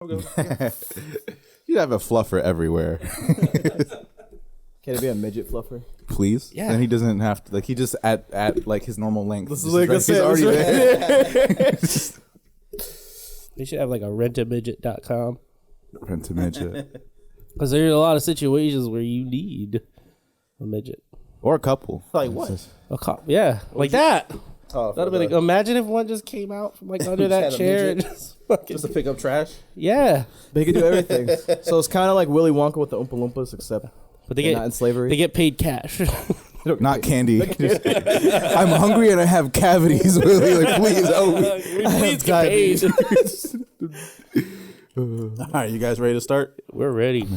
You have a fluffer everywhere. Can it be a midget fluffer? Please? Yeah. Then he doesn't have to, like, he just at like his normal length. This is like he's already there. They should have like a rentamidget.com. Rent a midget. Because there's a lot of situations where you need a midget. Or a couple. Like what? A cop, yeah, like that. Oh, That'd be like, imagine if one just came out from like under that had a chair and midget. just fucking, Just to pick up trash? yeah. They can do everything. So it's kind of like Willy Wonka with the Oompa Loompas, except But they they're get not in slavery. they get paid cash. Not candy. I'm hungry and I have cavities, Willie. Like, please help me. Please get paid. All right, you guys ready to start? We're ready.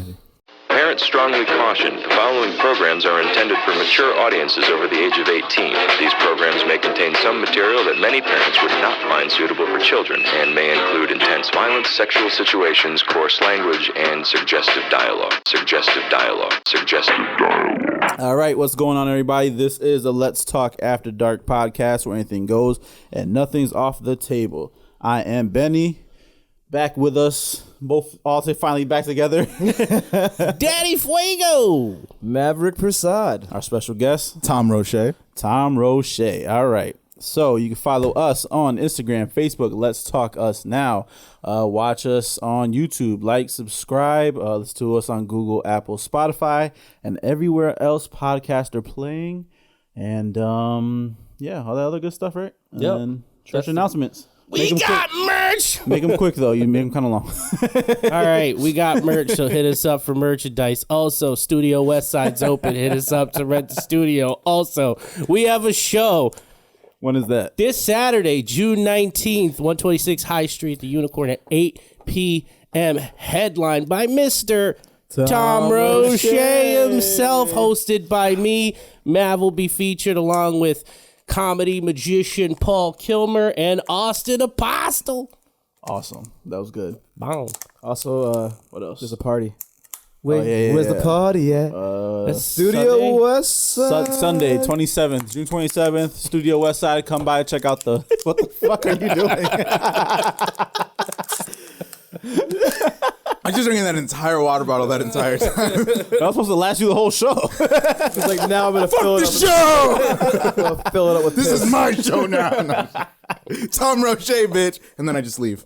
Parents strongly caution the following programs are intended for mature audiences over the age of 18. These programs may contain some material that many parents would not find suitable for children and may include intense violence, sexual situations, coarse language, and suggestive dialogue. Suggestive dialogue. Suggestive dialogue. All right, what's going on, everybody? This is the Let's Talk After Dark podcast where anything goes and nothing's off the table. I am Benny. Back with us, all finally back together. Daddy Fuego. Maverick Prasad. Our special guest, Tom Roche. Tom Roche. All right. So you can follow us on Instagram, Facebook, Let's Talk Us Now. Watch us on YouTube. Like, subscribe. Listen to us on Google, Apple, Spotify, and everywhere else podcasts are playing. And yeah, all that other good stuff, right? And Yep. then church announcements. We got merch. Make them quick, though. You make them kind of long. All right, we got merch, so hit us up for merchandise. Also, Studio Westside's open. Hit us up to rent the studio. Also, we have a show When is that? this Saturday, June 19th, 126 High Street, the Unicorn at 8 p.m. Headlined by Mr. Tom Roche himself, hosted by me. Mav will be featured along with comedy magician Paul Kilmer and Austin Apostle. Awesome. That was good. Boom. Also, What else? there's a party. Where's the party at? Studio West Side. Sunday, 27th, June 27th, Studio West Side. Come by, check out the... What the fuck are you doing? I'm just drinking that entire water bottle that entire time. That was supposed to last you the whole show. It's like, now I'm going to fill it up. Fill it up with This is my show now. No. Tom Roche, bitch. And then I just leave.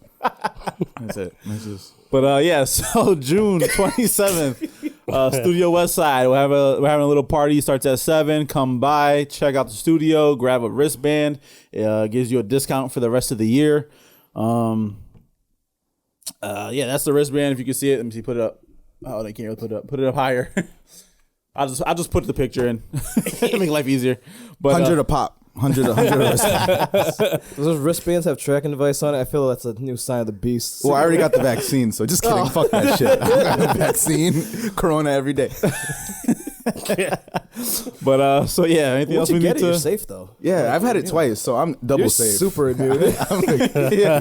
That's it. But yeah, so June 27th, Studio West Side. We're having a little party. Starts at 7. Come by, check out the studio, grab a wristband. Gives you a discount for the rest of the year. Yeah, that's the wristband. If you can see it, let me see. Put it up. Oh, they can't really put it up. Put it up higher. I'll just put the picture in. Make life easier. But 100 a pop. 100 a wristband. Does those wristbands have tracking device on it? I feel that's a new sign of the beast. Well, I already got the vaccine, so just kidding. Fuck that shit. I got the vaccine. Corona every day. But so yeah, anything else we need to? You're safe though. Yeah, I've had it twice, so I'm double You're safe. super immune. Yeah.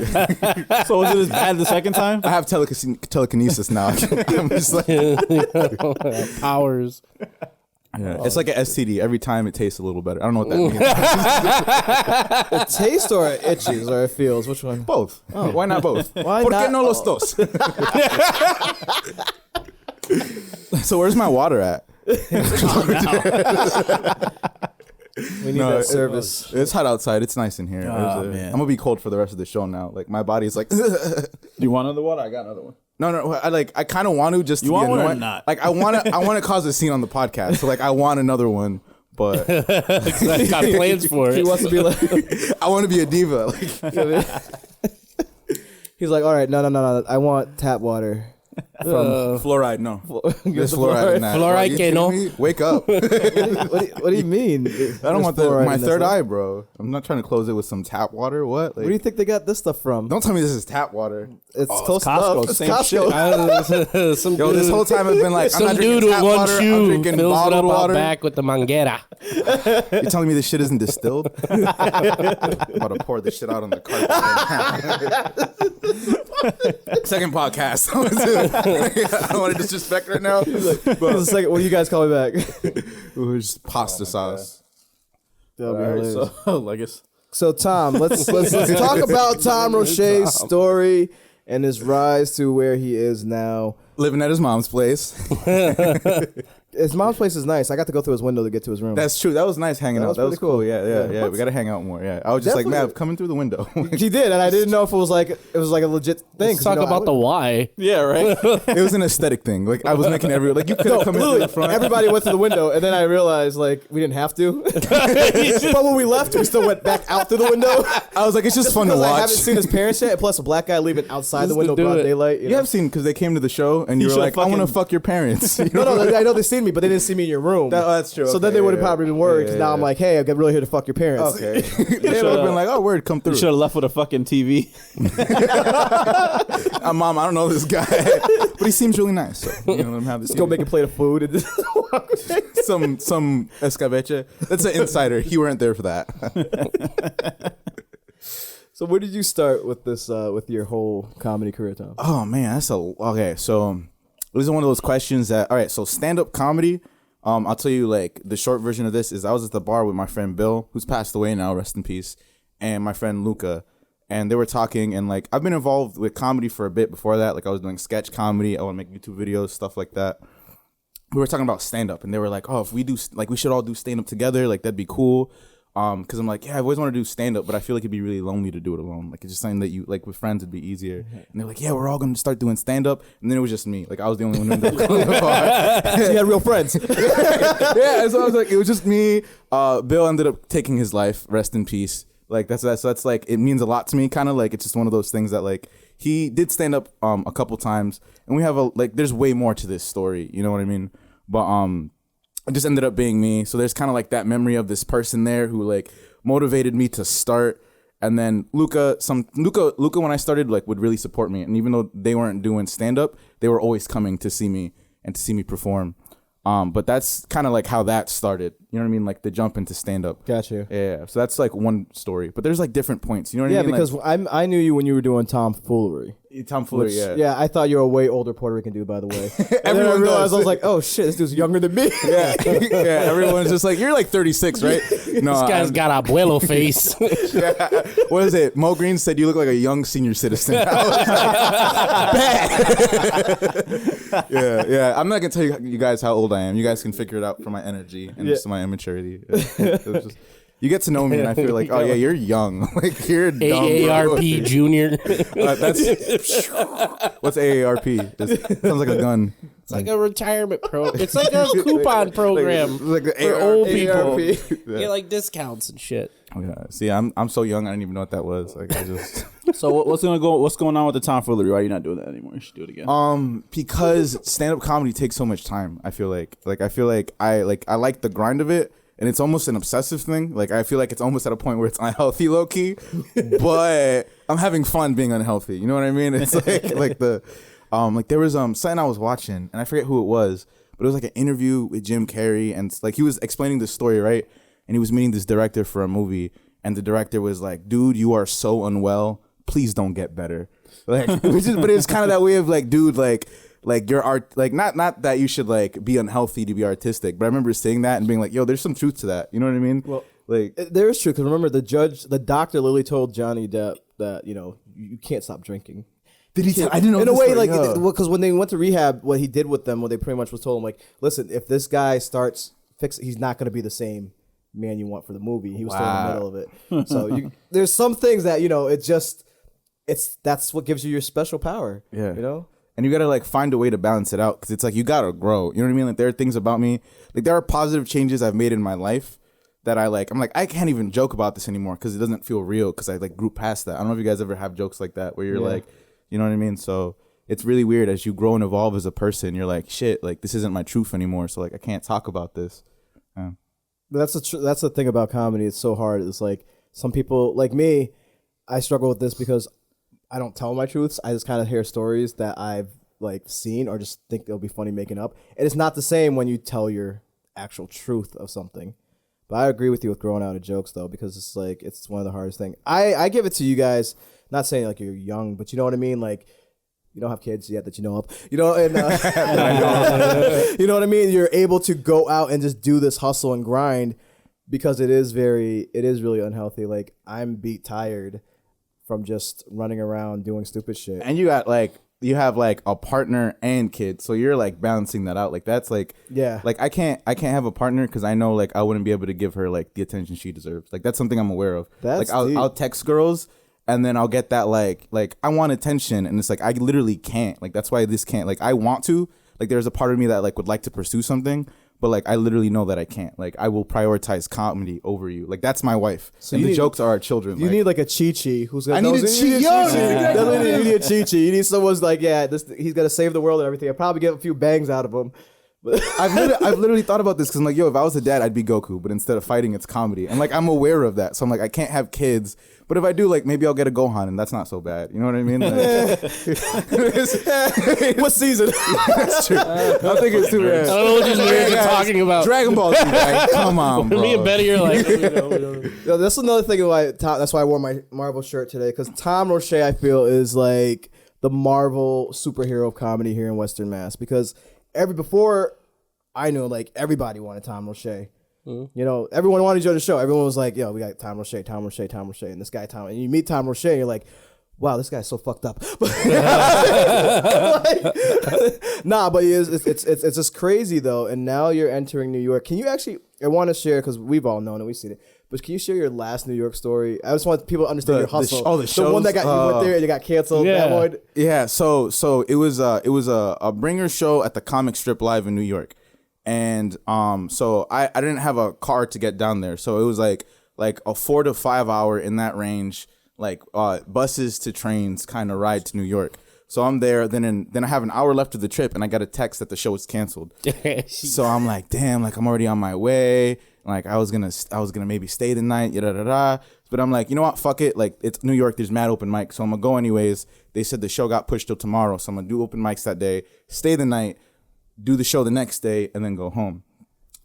So was it as bad the second time? I have telekinesis now. I'm just like Powers. yeah. It's like an STD. Every time it tastes a little better. I don't know what that means. It tastes or it itches or it feels? Which one? Both. Oh, why not both? Why ¿Por not? qué no los dos? So where's my water at? We need that service. It's hot outside. It's nice in here. man. I'm gonna be cold for the rest of the show now. Like my body's like. Do you want another one? I got another one. No. I kind of want to just. You want one or not? Like I want to cause a scene on the podcast. So like I want another one, but I got plans for it. He wants to be like. I want to be a diva. Like, He's like, all right, no. I want tap water. from fluoride. No, there's fluoride in that. Fluoride You que no. kidding me? Wake up. What do you mean? I don't want my third eye, bro. I'm not trying to close it with some tap water. What? Like, Where do you think they got this stuff from? don't tell me this is tap water. It's close Costco, enough. same It's shit. Costco. Some Yo, dude, this whole time I've been like, I'm some not dude drinking with tap one water. I'm shoe drinking fills it bottled up out water. back with the manguera. You're telling me this shit isn't distilled? I'm about to pour this shit out on the carpet. Second podcast. I don't want to disrespect right now. But a second, what do you guys call me back? It was just pasta sauce. That'll be hilarious. So, I guess. So Tom, let's talk about Tom Roche's story and his rise to where he is now. Living at his mom's place. His mom's place is nice. I got to go through his window to get to his room. That's true. That was nice hanging out. That was pretty cool. Yeah. We got to hang out more. Yeah. I was just Definitely. like, man, coming through the window. He did, and I didn't know if it was like a legit thing. Let's talk about the why. Yeah, right. It was an aesthetic thing. Like I was making everyone like you could have come in through the front. Everybody went to the window, and then I realized like we didn't have to. But when we left, we still went back out through the window. I was like, it's just fun to Because watch. I haven't seen his parents yet. Plus, a black guy leaving outside Just the window to do broad it. daylight. You have seen because they came to the show and you were like, I want to fuck your parents. No, I know they seen me, but they didn't see me in your room. That's true. So then they would have probably been worried because now I'm like, hey, I'm really here to fuck your parents. Okay. They would have been like, oh, word, come through. You should have left with a fucking TV. Mom, I don't know this guy, but he seems really nice. So, let him have this. Just go make a plate of food and just walk away. some escabeche. That's an insider. You weren't there for that. So where did you start with this, with your whole comedy career, Tom? Oh man, okay. So this is one of those questions that. All right, so stand-up comedy. I'll tell you like the short version of this is I was at the bar with my friend Bill, who's passed away now, rest in peace, and my friend Luca, and they were talking, and like I've been involved with comedy for a bit before that. Like I was doing sketch comedy. I want to make YouTube videos, stuff like that. We were talking about stand-up, and they were like, oh, if we do like we should all do stand-up together, like that'd be cool. Because I'm like, yeah, I've always wanted to do stand-up, but I feel like it'd be really lonely to do it alone. Like, it's just something that you, like, with friends, it'd be easier. And they're like, yeah, we're all going to start doing stand-up. And then it was just me. Like, I was the only one in the bar. So you had real friends. Yeah, so I was like, it was just me. Bill ended up taking his life, rest in peace. Like, that's like, it means a lot to me, kind of. Like, it's just one of those things that, like, he did stand up a couple times. And we have, there's way more to this story. You know what I mean? But, it just ended up being me. So there's kind of like that memory of this person there who like motivated me to start. And then Luca, when I started, like would really support me. And even though they weren't doing stand up, they were always coming to see me and to see me perform. But that's kind of like how that started. You know what I mean? Like the jump into stand up. Gotcha. Yeah. So that's like one story. But there's like different points. You know what I mean? Yeah, because I knew you when you were doing tomfoolery. Tomfoolery, Which, yeah. I thought you were a way older Puerto Rican dude, by the way. And then I Everyone realized does. I was like, oh shit, this dude's younger than me. Yeah. Yeah. Everyone's just like, you're like 36, right? No, This guy's got abuelo face. Yeah. What is it? Mo Green said you look like a young senior citizen. Yeah. I'm not gonna tell you guys how old I am. You guys can figure it out from my energy and just my immaturity. It was just, you get to know me, and I feel like, oh yeah, you're young. Like you're dumb. AARP Junior. That's what's AARP? It sounds like a gun. It's like a retirement program. It's like a coupon program Like the for old people. AARP. Get like discounts and shit. Yeah. See, I'm so young. I didn't even know what that was. Like I just. So what's going on with the tomfoolery? Why are you not doing that anymore? You should do it again. Because stand-up comedy takes so much time. I feel like I like the grind of it, and it's almost an obsessive thing. Like I feel like it's almost at a point where it's unhealthy, low key, but I'm having fun being unhealthy. You know what I mean? It's like the like there was something I was watching, and I forget who it was, but it was like an interview with Jim Carrey, and like he was explaining the story, right? And he was meeting this director for a movie, and the director was like, "Dude, you are so unwell. Please don't get better." Like, but it's kind of that way of like, dude, like your art, like not that you should like be unhealthy to be artistic, but I remember saying that and being like, yo, there's some truth to that. You know what I mean? Well, like there is truth, because remember the doctor literally told Johnny Depp that, you know, you can't stop drinking. did he? I didn't know. In a this way, story, like, yeah. because when they went to rehab, what he did with them, what they pretty much was told him, like, listen, if this guy starts he's not going to be the same man you want for the movie. He was still in the middle of it. So there's some things that, you know, that's what gives you your special power. Yeah. You know? And you gotta like find a way to balance it out, because it's like you gotta grow. You know what I mean? Like there are things about me, like there are positive changes I've made in my life that I'm like I can't even joke about this anymore because it doesn't feel real, because I like grew past that. I don't know if you guys ever have jokes like that where you're like, you know what I mean? So it's really weird as you grow and evolve as a person. You're like, shit, like this isn't my truth anymore. So like I can't talk about this. Yeah. But that's the thing about comedy. It's so hard. It's like some people, like me, I struggle with this because I don't tell my truths. I just kind of hear stories that I've like seen or just think they'll be funny making up. And it's not the same when you tell your actual truth of something. But I agree with you with growing out of jokes though, because it's like, it's one of the hardest things. I give it to you guys, not saying like you're young, but you know what I mean? Like, you don't have kids yet that you know of, you know, and you know what I mean? You're able to go out and just do this hustle and grind, because it is really unhealthy. Like I'm beat tired from just running around doing stupid shit. And you have like a partner and kids, so you're like balancing that out. Like that's like like I can't have a partner because I know like I wouldn't be able to give her like the attention she deserves. Like that's something I'm aware of. That's like I'll text girls and then I'll get that like I want attention, and it's like I literally can't. Like that's why this can't. Like I want to. Like there's a part of me that like would like to pursue something, but like I literally know that I can't. Like I will prioritize comedy over you. Like that's my wife. So and the jokes are our children. You need like a Chi-Chi who's gonna. I need a Chi-Chi. You need a Chi-Chi. You need someone's like, he's gonna save the world and everything. I'll probably get a few bangs out of him. I've literally thought about this because I'm like, yo, if I was a dad, I'd be Goku, but instead of fighting, it's comedy, and like I'm aware of that. So I'm like, I can't have kids, but if I do, like maybe I'll get a Gohan, and that's not so bad. You know what I mean? Like, what season? That's true. I think it's too bad. I don't know what these nerds are talking about. Dragon Ball Z, like, come on, bro. Me and Betty are like, we know. Yo, that's another thing why that's why I wore my Marvel shirt today, because Tom Roche I feel is like the Marvel superhero of comedy here in Western Mass, because before I knew, like, everybody wanted Tom Roche. You know, everyone wanted you on the show. Everyone was like, yo, we got Tom Roche, and this guy Tom. And you meet Tom Roche, and you're like, wow, this guy's so fucked up. Nah, but it's just crazy, though. And now you're entering New York. Can you actually, I want to share, because we've all known it, we've seen it, but can you share your last New York story? I just want people to understand your hustle. The one that you went there and you got canceled. Yeah. That one. Yeah, so it was a bringer show at the Comic Strip Live in New York. And so I didn't have a car to get down there, so it was like a 4 to 5 hour in that range, like buses to trains kind of ride to New York. So I'm there, then I have an hour left of the trip, and I got a text that the show was canceled. So I'm like, damn, like I'm already on my way. Like I was gonna maybe stay the night, but I'm like, you know what, fuck it. Like it's New York, there's mad open mic, so I'm gonna go anyways. They said the show got pushed till tomorrow, so I'm gonna do open mics that day, stay the night, do the show the next day, and then go home.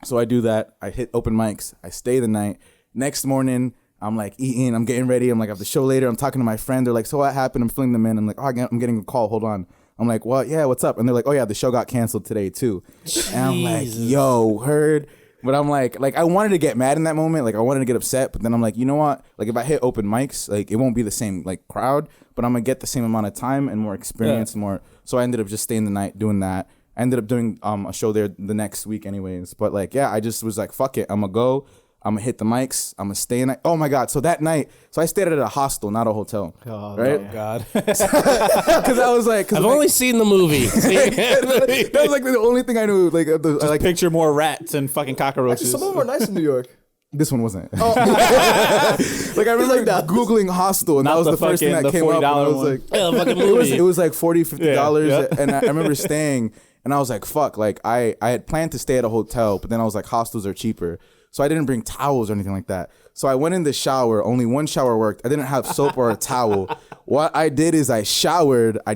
So I do that. I hit open mics. I stay the night. Next morning, I'm like eating. I'm getting ready. I'm like, I have the show later. I'm talking to my friend. They're like, so what happened? I'm filling them in. I'm like, oh, I'm getting a call. Hold on. I'm like, well, yeah, what's up? And they're like, oh, yeah, the show got canceled today, too. Jesus. And I'm like, yo, heard. But I'm like I wanted to get mad in that moment. Like, I wanted to get upset. But then I'm like, you know what? Like, if I hit open mics, like, it won't be the same, like, crowd. But I'm going to get the same amount of time and more experience and more. So I ended up just staying the night doing that. I ended up doing a show there the next week anyways. But like, yeah, I just was like, fuck it. I'm going to go. I'm going to hit the mics. I'm going to stay in it. Oh my God. So that night, I stayed at a hostel, not a hotel. Oh, right? No, God. Because I was like, I've only seen the movie. That was like the only thing I knew. Like, like picture more rats and fucking cockroaches. Some of them are nice in New York. This one wasn't. Oh. Like I remember like Googling hostel, and that was the first thing that came up. And I was like, yeah, fucking movie. It was like $40, $50, and I remember staying, and I was like, fuck. Like I had planned to stay at a hotel, but then I was like, hostels are cheaper, so I didn't bring towels or anything like that. So I went in the shower. Only one shower worked. I didn't have soap or a towel. What I did is I showered. I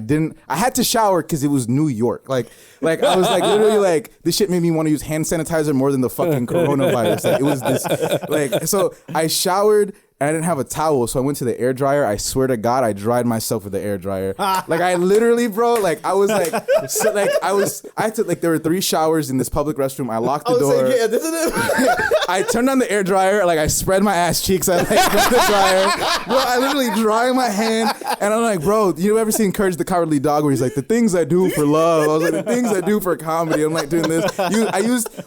had to shower because it was New York. Like I was like literally like, this shit made me want to use hand sanitizer more than the fucking coronavirus. Like it was this, like, so I showered and I didn't have a towel. So I went to the air dryer. I swear to God, I dried myself with the air dryer. Like I literally, bro, like I was like, so, like I had to, like, there were 3 showers in this public restroom. I locked the door. Like, yeah, this is it. I turned on the air dryer, like I spread my ass cheeks, I like the dryer. Bro, I literally dry my hand, and I'm like, bro, you ever seen Courage the Cowardly Dog where he's like, the things I do for love. I was like, the things I do for comedy. I'm like doing this.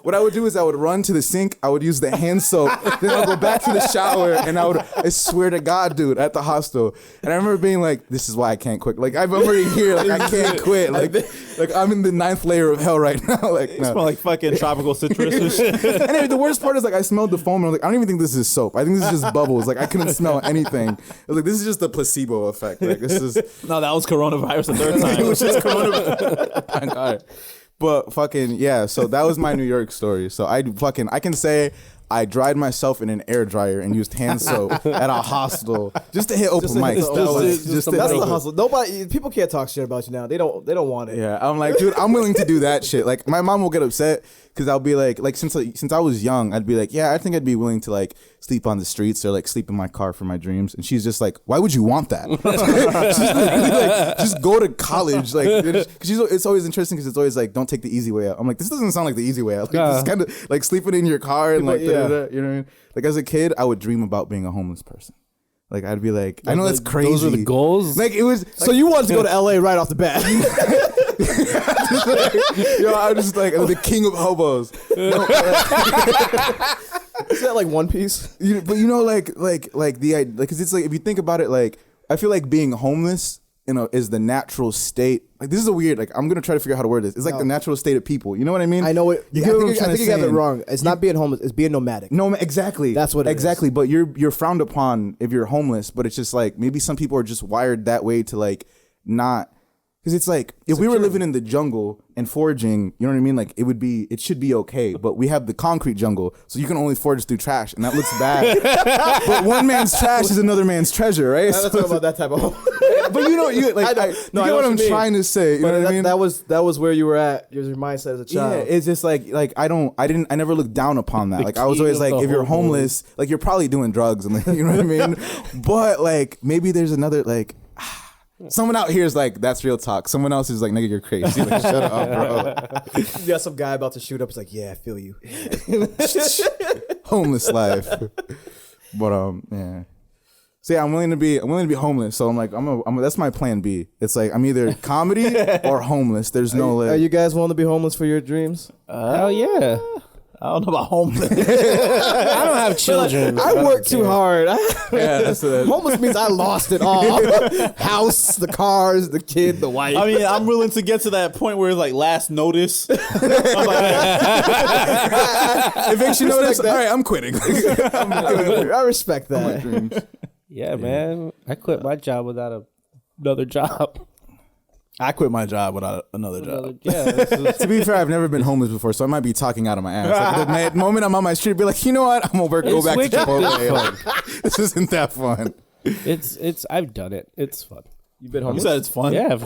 What I would do is I would run to the sink, I would use the hand soap, then I'll go back to the shower, and I swear to God, dude, at the hostel. And I remember being like, this is why I can't quit. Like I'm already here, like I can't quit. Like I'm in the 9th layer of hell right now. Like you smell like fucking tropical citrus and shit. Anyway, the worst part is like I smelled the foam and I was like, I don't even think this is soap. I think this is just bubbles. Like I couldn't smell anything. I was like, this is just the placebo effect. Like this is no, that was coronavirus the 3rd time. It was just coronavirus. Thank God. But fucking yeah, so that was my New York story. So I can say I dried myself in an air dryer and used hand soap at a hostel just to hit open mics. That's the hustle. People can't talk shit about you now. They don't want it. Yeah, I'm like, dude, I'm willing to do that shit. Like my mom will get upset because I'll be like since I was young, I'd be like, yeah, I think I'd be willing to like sleep on the streets or like sleep in my car for my dreams. And she's just like, why would you want that? She's like, just go to college. Like, it's always interesting because it's always like, don't take the easy way out. I'm like, this doesn't sound like the easy way out. Like, this kind of like sleeping in your car and like, you know what I mean? Like as a kid, I would dream about being a homeless person. Like I'd be like, I know that's crazy. Those are the goals. Like it was. So you wanted to go to LA right off the bat. Yo, I'm just like the king of hobos. Is that like One Piece? But you know, like because it's like if you think about it, like I feel like being homeless, is the natural state. Like this is a weird. Like I'm gonna try to figure out how to word this. It's like the natural state of people. You know what I mean? I know it. You I get what I'm think trying to you have it say? wrong. It's not being homeless. It's being nomadic. No, exactly. That's what it is. exactly. But you're frowned upon if you're homeless. But it's just like maybe some people are just wired that way to like not. Because it's like if we were living in the jungle and foraging, you know what I mean? Like it should be okay. But we have the concrete jungle, so you can only forage through trash, and that looks bad. But one man's trash is another man's treasure, right? Let's talk about that type of. But you get what I'm trying to say. You know what I mean? That was where you were at. Your mindset as a child. Yeah, it's just like I never looked down upon that. Like I was always like, if you're homeless, like you're probably doing drugs, and you know what I mean. But like maybe there's another like. Someone out here is like, that's real talk. Someone else is like, nigga, you're crazy. Like, shut up, bro. You got some guy about to shoot up. He's like, yeah, I feel you. Homeless life. But yeah. So yeah, I'm willing to be homeless. So I'm like, that's my plan B. It's like I'm either comedy or homeless. There's no like. Are you guys willing to be homeless for your dreams? Hell yeah. I don't know about homeless. I don't have children. I work too hard. Yeah, Homeless means I lost it all. House, the cars, the kid, the wife. I mean, I'm willing to get to that point where it's like last notice. I'm like, eviction notice. All right, I'm quitting. I respect that. Yeah, man. I quit my job without another job. I quit my job without another job. To be fair, I've never been homeless before, so I might be talking out of my ass. Like, the moment I'm on my street, be like, you know what? I'm gonna go back to Chipotle. This isn't that fun. I've done it. It's fun. You've been You homeless? said it's fun. Yeah.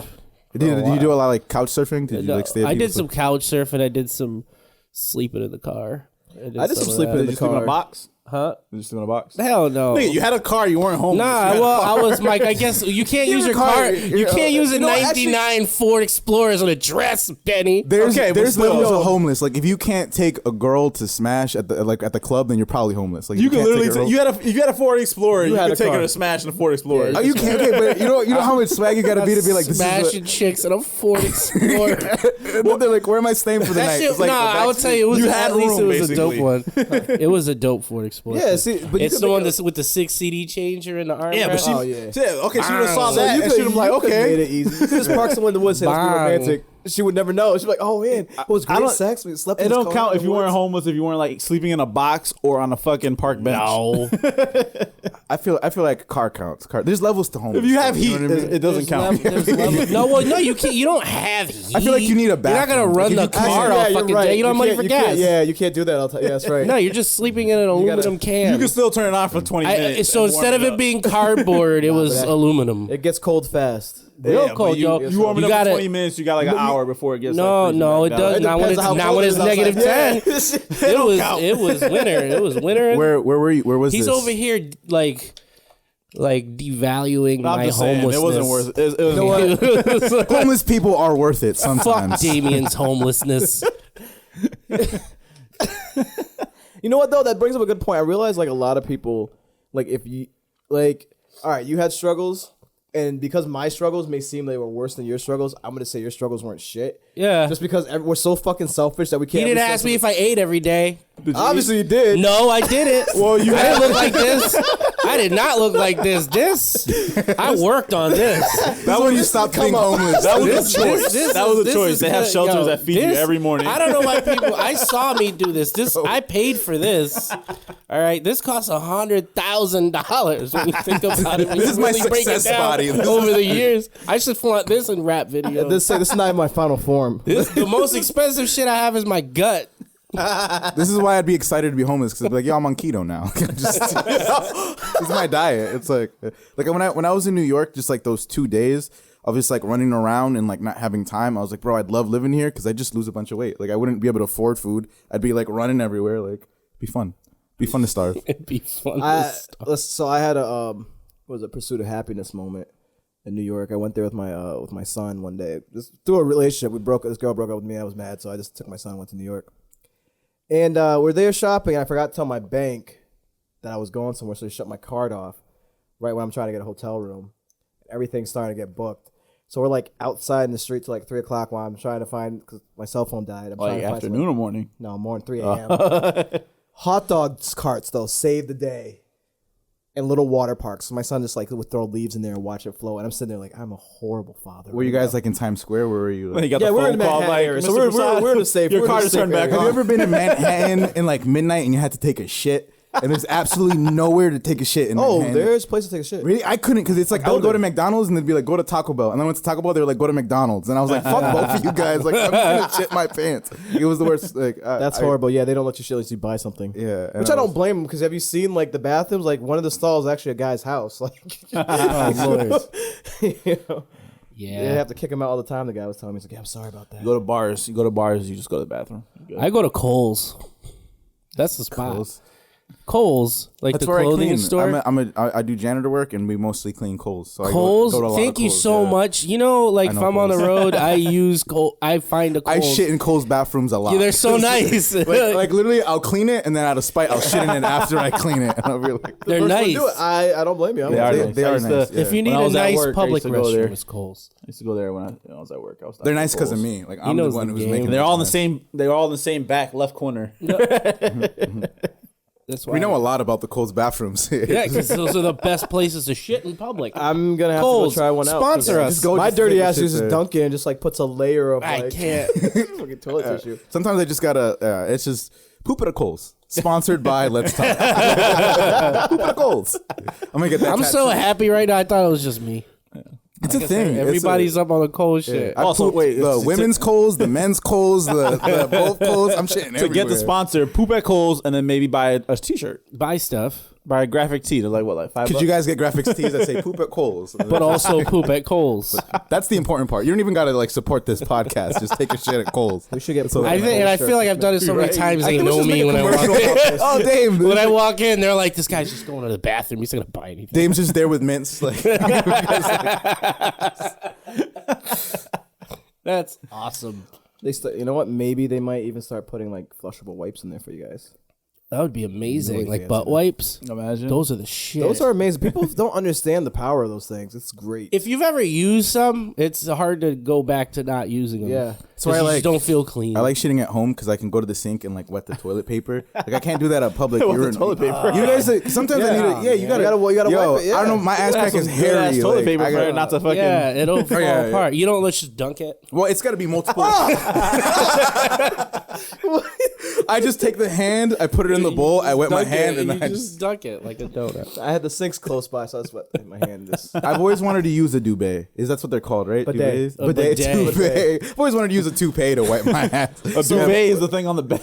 Did you do a lot of like couch surfing? Did you like stay? At I did people's- some couch surfing. I did some sleeping in the car. I did some sleeping in Did the you sleep in a car. box? Huh? Did you sleep in a box? Hell no. Nigga, you had a car. You weren't homeless. Nah, well, I was Mike. I guess you can't use your car. You can't use a '99 Ford Explorer as an address, Benny. There's Okay, but there's still. levels of homeless. Like if you can't take a girl to smash at the club, then you're probably homeless. Like You could can't take literally. a girl- You had a Ford Explorer. You had could a take her car. to smash in a Ford Explorer. Oh, you can't. Okay, but you know how much swag you gotta be to be like this smashing chicks in a Ford Explorer. Well, they're like, where am I staying for the That night? shit, It's like nah, the I would backseat. tell you, it was You had at least room, it was a dope basically. one. It was a dope Ford Explorer. Yeah, see, but you it's could the make one it- that's with the 6 CD changer and the arm. Yeah, but she. Oh, yeah. Okay, she would have saw So that. you and could she'd have like, made okay. it easy. You could just park somewhere in the woods and let's be Bang. romantic. She would never know. She'd be like, oh man, it was I great don't- sex. We slept in It this don't car count in if the you weren't woods. homeless. If you weren't like sleeping in a box or on a fucking park bench. No. I feel like car counts. There's levels to homeless. If you have know heat, what I mean? it doesn't count. No, you can't. You don't have heat. I feel like you need a You're not gonna bathroom. run Like, the if you car can't- all you're fucking right. day. You don't have money can't- for you gas. can't- Yeah, you can't do that. Yeah, that's right. No, you're just sleeping in an aluminum can. You can still turn it on for 20 minutes. So and warm instead of it up. being cardboard, it was aluminum. It gets cold fast. Real Yeah, cold, but yo. You warm it You up gotta- for 20 minutes. You got like an hour before it gets. No, like, no, it freezing back does down. not when depends it's how not cold when it it's is outside. negative Yeah. 10. It was winter. It was winter. Where were you? Where was He's this? over here like devaluing I'm my just saying, homelessness. it wasn't worth it. It was Homeless people are worth it Fuck sometimes. Damien's homelessness. You know what though? That brings up a good point. I realize like a lot of people, like if you like, all right, you had struggles, and because my struggles may seem they were worse than your struggles, I'm gonna say your struggles weren't shit. Yeah. Just because we're so fucking selfish that we He can't. didn't be ask me sensitive. if I ate every day. Obviously, you did. No, I didn't. Well, I didn't look like this. I did not look like this. I worked on this. That's when you stopped being homeless. That was a choice. That was a this choice. is They have good. shelters Yo, that feed you this- every morning. I don't know why people. I saw me do this. I paid for this. All right, this costs $100,000 when you think about it. When This you is my really break it success down body. This over the years. I should flaunt this in rap videos. This is not in my final form. The most expensive shit I have is my gut. This is why I'd be excited to be homeless because I'd be like, yo, I'm on keto now. This is my diet. It's like when I was in New York, just like those 2 days of just like running around and like not having time, I was like, bro, I'd love living here because I just lose a bunch of weight. Like I wouldn't be able to afford food. I'd be like running everywhere. Like be fun. Be fun to starve. It'd be fun. So I had a pursuit of happiness moment in New York. I went there with my son one day. Just through a relationship, this girl broke up with me. I was mad, so I just took my son and went to New York. And we're there shopping. And I forgot to tell my bank that I was going somewhere, so they shut my card off. right when I'm trying to get a hotel room. Everything's starting to get booked. So we're like outside in the street till like 3 o'clock while I'm trying to find, because my cell phone died. I'm trying Like to find afternoon or morning? No, more than 3 a.m. Hot dog carts, though, save the day. And little water parks. So my son just like would throw leaves in there and watch it flow. And I'm sitting there like, I'm a horrible father. Were you guys like in Times Square? Where were you? When you got Yeah, the we're phone in the call, Manhattan like, area, Mr. so we're in the safe. Your we're in car the just safe turned back area. Have you on. ever been in Manhattan in like midnight and you had to take a shit? And there's absolutely nowhere to take a shit in Manhattan. There's places to take a shit. Really? I couldn't, because it's like I would go to McDonald's and they'd be like, go to Taco Bell. And then I went to Taco Bell, they were like, go to McDonald's. And I was like, fuck both of you guys. Like, I'm gonna shit my pants. It was the worst. Like, That's horrible. Yeah, they don't let you shit unless you buy something. Yeah. Which I don't blame them, because have you seen like the bathrooms? Like one of the stalls is actually a guy's house. Like, you know, Yeah. they have to kick him out all the time. The guy was telling me, he's like, yeah, I'm sorry about that. You go to bars. You just go to the bathroom. I go to Kohl's. That's the spot. Kohl's, like That's the where I clothing clean. store. I do janitor work and we mostly clean Kohl's. So Kohl's, I go to a lot thank of you Kohl's, so yeah. much. You know, like I if know I'm on the Kohl's. road, I use Kohl's. I find a I Kohl's. shit in Kohl's bathrooms a lot. Yeah, they're so nice. like literally, I'll clean it and then out of spite, I'll shit in it after I clean it. And I'll be like, they're First one nice. do it. I don't blame you. They are nice. They I are used nice. to- yeah. If you need When I a was at nice work, I public used to go there. restroom, it's Kohl's. I used to go there when I was at work. They're nice because of me. Like I'm the knows one the who's game. making. They're all in the nice. same. They're all in the same back left corner. That's why We know a lot about the Kohl's bathrooms. Yeah, because those are the best places to shit in public. I'm gonna have Kohl's, to go try one out. sponsor 'cause us. just go- My just dirty take a ass shit uses there. Dunkin' and just like puts a layer of I like can't. fucking toilet tissue. Sometimes I just gotta. It's just poop at a Kohl's. Sponsored by Let's Talk. Poop at a Kohl's. I'm gonna get that. I'm so tattooed. happy right now. I thought it was just me. It's a thing. Everybody's up on the Kohl's shit. I Also, poop wait, the it's- women's Kohl's, the men's Kohl's, the both Kohl's. I'm shitting To get the everywhere. sponsor, poop at Kohl's, and then maybe buy a T-shirt, Buy stuff, buy a graphic tee. They're like what, like $5? Could you guys get graphics tees that say poop at Kohl's? but also poop at Kohl's. That's the important part. You don't even gotta like support this podcast. Just take your shit at Kohl's. We should get. I think, and I feel like I've done it so many times. They know me when I walk in. Oh, Dave. When I walk in, they're like, "This guy's just going to the bathroom. He's not gonna buy anything." Dame's just there with mints. Like, That's awesome. you know what? Maybe they might even start putting like flushable wipes in there for you guys. That would be amazing. Really Like fancy. butt wipes. Imagine. Those are the shit. Those are amazing. People don't understand the power of those things. It's great. If you've ever used some, it's hard to go back to not using them. Yeah. That's why I you like- just don't feel clean. I like shitting at home because I can go to the sink and like wet the toilet paper. Like I can't do that at public urinal. toilet paper. You guys, sometimes I need it. Yeah, you gotta You gotta yo, wipe it, yeah. I don't know. My ass crack is Good-ass hairy. toilet like, paper I for gotta- it not to fucking. yeah, it'll fall yeah. apart. You don't let's just dunk it. Well, it's got to be multiple. I just take the hand, I put it in the bowl, I wet my Dunk hand, it, and you I just dunk it like a donut. I had the sinks close by, so I just wet my hand. Just I've always wanted to use a duvet. That's what they're called, right? Bidet. Duvets? A bidet. Duvet. I've always wanted to use a toupee to wipe my ass. A duvet is the thing on the bed.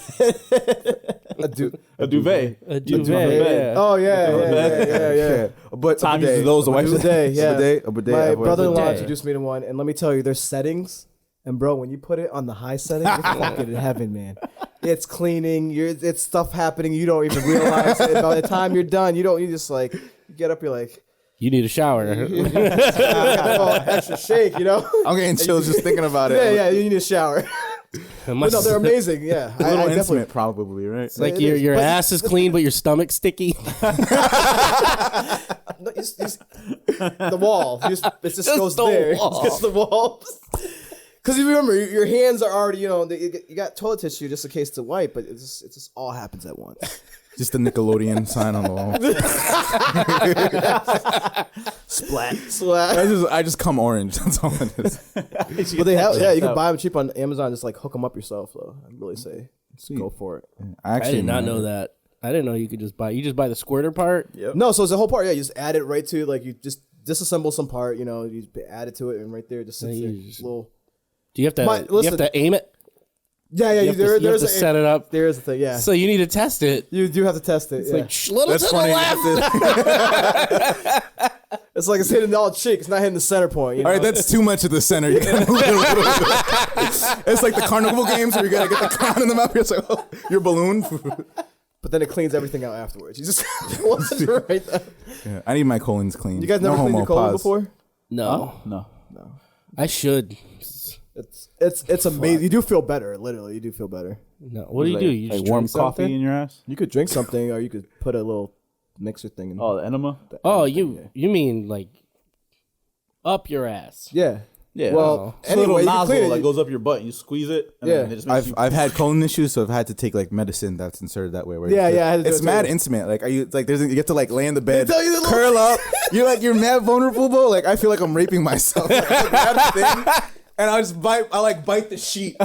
a dude. A duvet. A duvet. bed. Yeah. Oh yeah. But Tom a bidet. uses those to wipe A his bidet, yeah. A bidet. My I've always- brother-in-law bidet. introduced me to one, and let me tell you, there's settings. And bro, when you put it on the high setting, you're fucking in heaven, man. It's cleaning. It's stuff happening. You don't even realize it. By the time you're done, you just like you get up. You're like, You need a shower. I got an extra shake, you know? I'm getting chills just thinking about it. Yeah. You need a shower. But no, they're amazing. Yeah, A little I definitely. intimate, probably, right? It's like It your is, your but- ass is clean, but your stomach's sticky. No, the wall. It just goes the there. wall. It's just the wall. Because you remember, your hands are already, you got toilet tissue just in case to wipe, but it just all happens at once. Just the Nickelodeon sign on the wall. Splat. I just come orange. That's all it is. But they have, you can buy them cheap on Amazon. Just like hook them up yourself, though. I'd really say go for it. I did not know that. I didn't know you could just buy. You just buy the squirter part. Yep. No, so it's the whole part. Yeah, you just add it right to like you just disassemble some part. You add it to it, and right there just sits there. you just- Little. Do you have to? My- you have listen. to aim it. Yeah. You have to, you have There's to set it up. There is a thing. Yeah. So you need to test it. You do have to test it. It's Yeah. like little That's to funny. the left. It's like it's hitting all cheek. It's not hitting the center point. You know? All right, that's too much of the center. You gotta move it a little bit. It's like the carnival games where you gotta get the crown in the mouth. It's like, oh, your balloon. But then it cleans everything out afterwards. You just wasn't right there. Yeah, I need my colons clean. You guys never cleaned your colon before? No, No. I should. It's amazing. You do feel better. Literally, you do feel better. No, what do you do? You Like just warm drink coffee something? in your ass? You could drink something, or you could put a little mixer thing. Oh, the enema. Oh, you mean like up your ass? Yeah. Yeah. Well, it's a little anyway, you can nozzle clean it. that goes up your butt. And you squeeze it. And Yeah. then it just makes I've had colon issues, so I've had to take like medicine that's inserted that way. Where Yeah, yeah, I had to do it's it mad too. intimate. Like, you get to like lay in the bed, They tell you the little- curl up. You're mad vulnerable, bro. Like, I feel like I'm raping myself. Like, I grab the thing, and I just bite the sheet.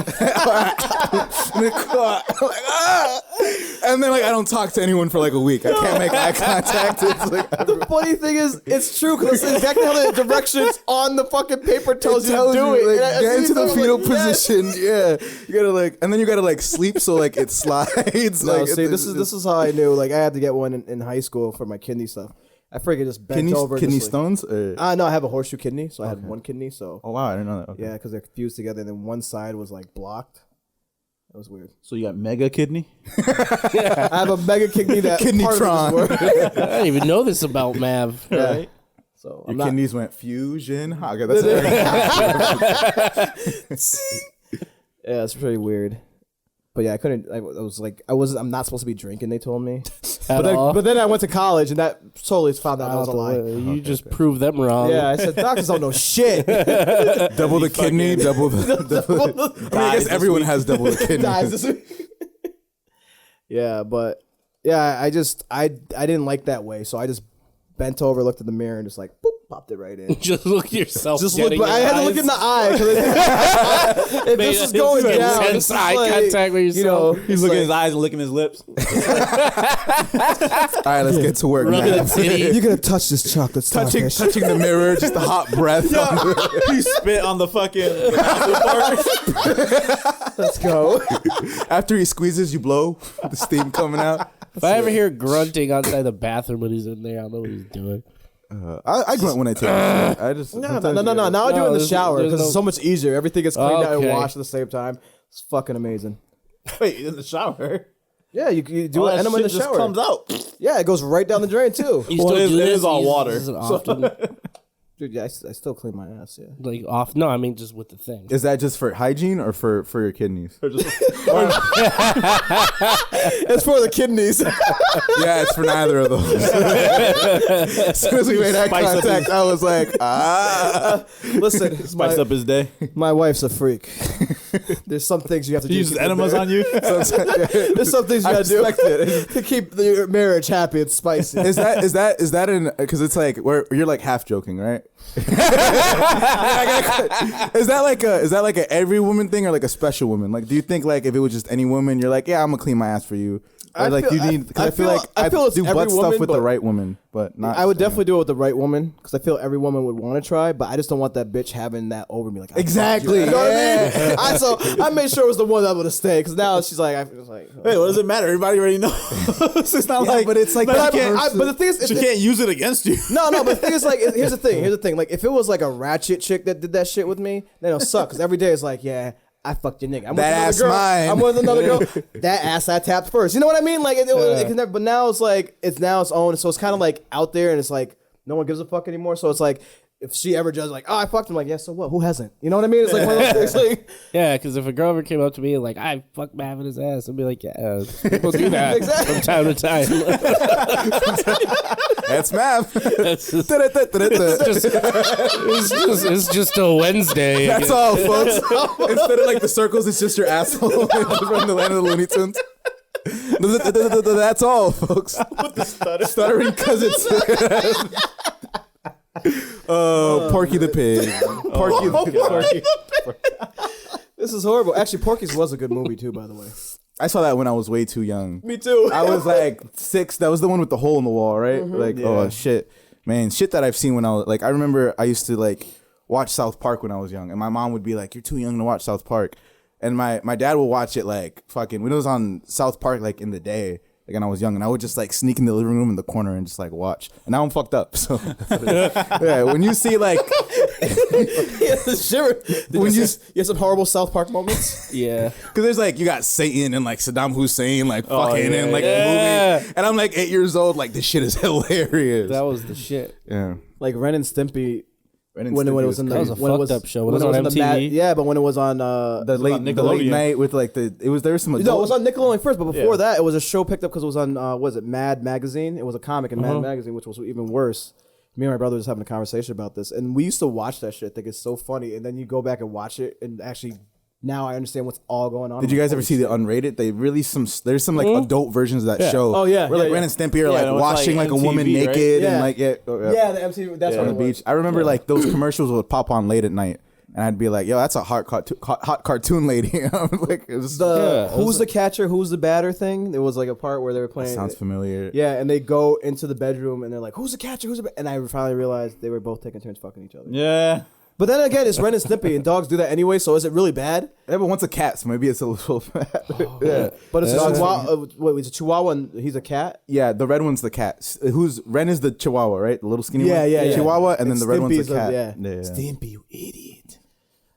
And then like I don't talk to anyone for like a week. I can't make eye contact. It's like The funny thing is, it's true because it's exactly how the directions on the fucking paper tells you to do it. like, And I get see into the something fetal like, yes. position. Yeah, you gotta like, and then you gotta like sleep so like it slides. No, like, see, this is how I knew. Like, I had to get one in high school for my kidney stuff. I freaking just bent over. kidney just, like, stones. Or? No, I have a horseshoe kidney, so I had one kidney. So Oh wow, I didn't know that. Okay. yeah, because they're fused together, and then one side was like blocked. That was weird. So you got mega kidney. I have a mega kidney that Kidneytron. part of it just works. I didn't even know this about Mav. Right. So Your I'm not. kidneys went fusion. Okay, that's Yeah, it's pretty weird. But yeah, I couldn't. I'm not supposed to be drinking. They told me. At all. But then I went to college, and that totally found out that was a lie. You just proved them wrong. Yeah, I said doctors don't know shit. double the kidney, double the. I mean, I guess everyone has double the kidney. Dies this week. Yeah, but yeah, I didn't like that way, so I just bent over, looked at the mirror, and just like boop, popped it right in. Just look at yourself. Just look, getting but I your had to look eyes- in the eye because if this is going down, intense it's eye like, contact with yourself. He's looking at his eyes and licking his lips. All right, let's get to work. Rubbing Man. the titty. You're gonna touch this chocolate touching the mirror, just the hot breath. He spit on the fucking. Let's go. After he squeezes, you blow the steam coming out. If I ever hear grunting outside the bathroom when he's in there, I'll know what he's doing. I grunt when I take a shit. I just No. Now I do it in the there's- shower there's because no- it's so much easier. Everything gets cleaned out and Okay. washed at the same time. It's fucking amazing. Wait, in the shower. Yeah, you do All an that enema in the shit just shower. comes out. Yeah, it goes right down the drain too. You Well, still it is- do it this? is all You- water. this isn't often. Dude, yeah, I still clean my ass. Yeah. Like off? No, I mean just with the thing. Is that just for hygiene or for your kidneys? It's for the kidneys. Yeah, it's for neither of those. As soon as we made eye Spice up contact, I was like, Listen, Spice up his day. my wife's a freak. There's some things you have to do. He uses to keep enemas the on you. There's some things you I gotta do respect it. to keep your marriage happy and spicy. Is that in? Because it's like where you're like half joking, right? Is that like a every woman thing or like a special woman? Like, do you think like if it was just any woman, you're like, yeah, I'm gonna clean my ass for you? Or I like feel- you need? Because I I feel feel- like I feel it's do every butt stuff woman, with the but- right woman, but not. I would definitely do it with the right woman because I feel every woman would want to try, but I just don't want that bitch having that over me. Like I Exactly, fucked you. You know what I mean? So I made sure it was the one that would have stayed because now she's like, I was like, Hey, what does it matter? Everybody already knows. It's not like, but it's like but that but the thing is, she can't use it against you. No, but the thing is, like, here's the thing. Like, if it was like a ratchet chick that did that shit with me, then it'll suck. Because every day it's like, yeah, I fucked your nigga. I'm That with ass another girl. mine. I'm with another girl. That ass I tapped first. You know what I mean? Like, it can never, but now it's like, it's now its own. So it's kind of like out there and it's like, no one gives a fuck anymore. So it's like, if she ever judges, like, oh, I fucked him, like, yeah, so what? Who hasn't? You know what I mean? It's like one of those things. Like, Yeah, because if a girl ever came up to me and like, I fucked Mav in his ass, I'd be like, yeah, people do that Exactly. from time to time. That's math. That's just, it's just a Wednesday. That's all, folks. Instead of like the circles, it's just your asshole from the land of the Looney Tunes. That's all, folks. Stuttering because it's Porky the Pig. Porky the Pig. this is horrible. Actually, Porky's was a good movie, too, by the way. I saw that when I was way too young. Me too. I was like 6. That was the one with the hole in the wall, right? Like, oh shit, man, shit that I've seen when I was like, I remember I used to like watch South Park when I was young, and my mom would be like, "You're too young to watch South Park," and my dad would watch it like fucking when it was on South Park like in the day. Like when I was young, and I would just like sneak in the living room in the corner and just like watch. And now I'm fucked up. So yeah, when you see like Sure. when you You have some horrible South Park moments? Yeah. because there's like you got Satan and like Saddam Hussein like fucking yeah, and like yeah. moving, and I'm like 8 years old. Like this shit is hilarious. That was the shit. Yeah. Like Ren and Stimpy, Ren and when it Stimpy was in the That was a when it fucked up show. When when it was on in the MTV? yeah, but when it was on the late Nickelodeon. night with like there was some adult. no, it was on Nickelodeon first, but before Yeah. that, it was a show picked up because it was on what was it Mad Magazine? It was a comic in Mad Magazine, which was even worse. Me and my brother was having a conversation about this, and we used to watch that shit. I think it's so funny, and then you go back and watch it, and actually now I understand what's all going on. Did you guys ever see the unrated? They released there's some like adult versions of that show. Oh, yeah, where like yeah, Ren and Stimpy are like it was washing like like a woman MTV, right? naked Yeah. and like Yeah, the MTV. That's on what the it was. beach. I remember like those commercials would pop on late at night, and I'd be like, "Yo, that's a hot cartoon lady." Like it was, Who's the catcher? Who's the batter thing? There was like a part where they were playing. sounds familiar. Yeah, and they go into the bedroom and they're like, "Who's the catcher? Who's the?" And I finally realized they were both taking turns fucking each other. Yeah. But then again, it's Ren and Stimpy, and dogs do that anyway. So is it really bad? Yeah, but once a cat, so maybe it's a little bad. Yeah. But it's a Chihuahua. Wait, it's a Chihuahua and he's a cat. Yeah, the red one's the cat. Ren is the Chihuahua, right? The little skinny Yeah, one? yeah, yeah. Chihuahua, and then And the red one's Stimpy's the cat. yeah. Yeah. Stimpy, you idiot!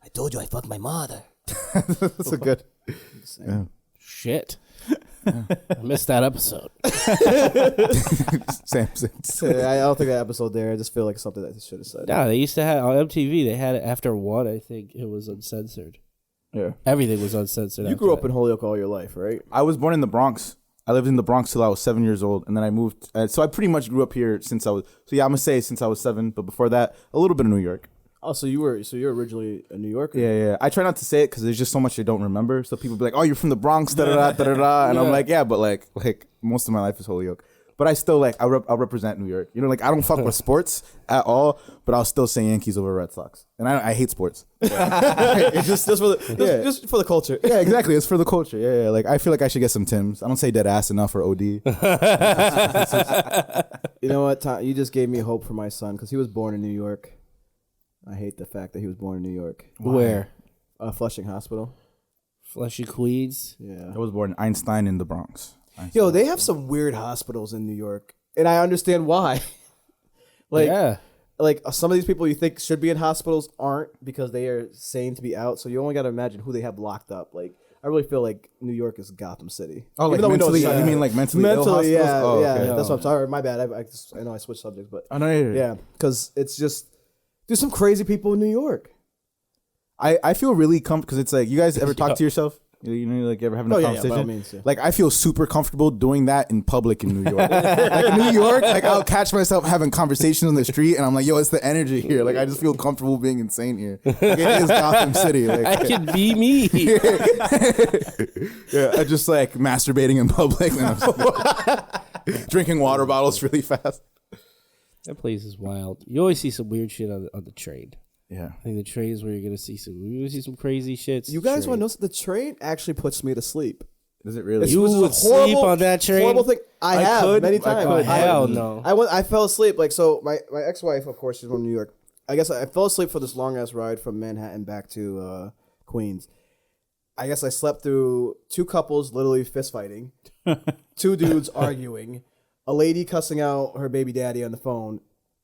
I told you I fucked my mother. That's a good. Shit. I missed that episode. Same. I don't think that episode there. I just feel like something that they should have said. No, they used to have on MTV. They had it after one. I think it was uncensored. Yeah. Everything was uncensored. You grew up in Holyoke all your life, right? I was born in the Bronx. I lived in the Bronx till I was 7 years old, and then I moved. So I pretty much grew up here since I was. So yeah, I'm gonna say since I was 7, but before that, a little bit of New York. Oh, so you're originally a New Yorker? Yeah. I try not to say it because there's just so much I don't remember. So people be like, "Oh, you're from the Bronx," da da da da da, and I'm like, "Yeah, but like most of my life is Holyoke." But I still like I'll represent New York. You know, like I don't fuck with sports at all, but I'll still say Yankees over Red Sox, and I hate sports. It's just just for the culture. Yeah, exactly. It's for the culture. Yeah. Like I feel like I should get some Timbs. I don't say dead ass enough or OD. You know what, Tom? You just gave me hope for my son because he was born in New York. I hate the fact that he was born in New York. Where? Flushing Hospital. Fleshy Queens. Yeah. I was born in Einstein in the Bronx. Yo, they have some weird hospitals in New York, and I understand why. Like some of these people you think should be in hospitals aren't because they are sane to be out. So you only got to imagine who they have locked up. Like I really feel like New York is Gotham City. Oh, like Even though we know mentally? it's- You mean like mentally ill mentally? hospitals? Yeah, Oh, yeah. okay. That's what I'm sorry. My bad. I know I switched subjects, but Oh, no, yeah, because it's just there's some crazy people in New York. I feel really comfortable because it's like you guys ever talk to yourself? You know, like ever having a Oh, yeah, conversation? by all means, yeah. Like I feel super comfortable doing that in public in New York. Like in New York, like I'll catch myself having conversations on the street, and I'm like, "Yo, it's the energy here." Like I just feel comfortable being insane here. Like, it is Gotham City. Like I can be me. yeah, I just like masturbating in public, and I'm just, drinking water bottles really fast. That place is wild. You always see some weird shit on the train. Yeah. I think the train is where you're gonna see some crazy shit. You guys want to know the train actually puts me to sleep. Does it really? You Which is a would sleep on that train? Horrible thing. I have could. many I times. could. Hell no. I fell asleep. Like so, my ex-wife, of course, she's from New York. I guess I fell asleep for this long ass ride from Manhattan back to Queens. I guess I slept through two couples literally fist fighting, two dudes arguing, a lady cussing out her baby daddy on the phone.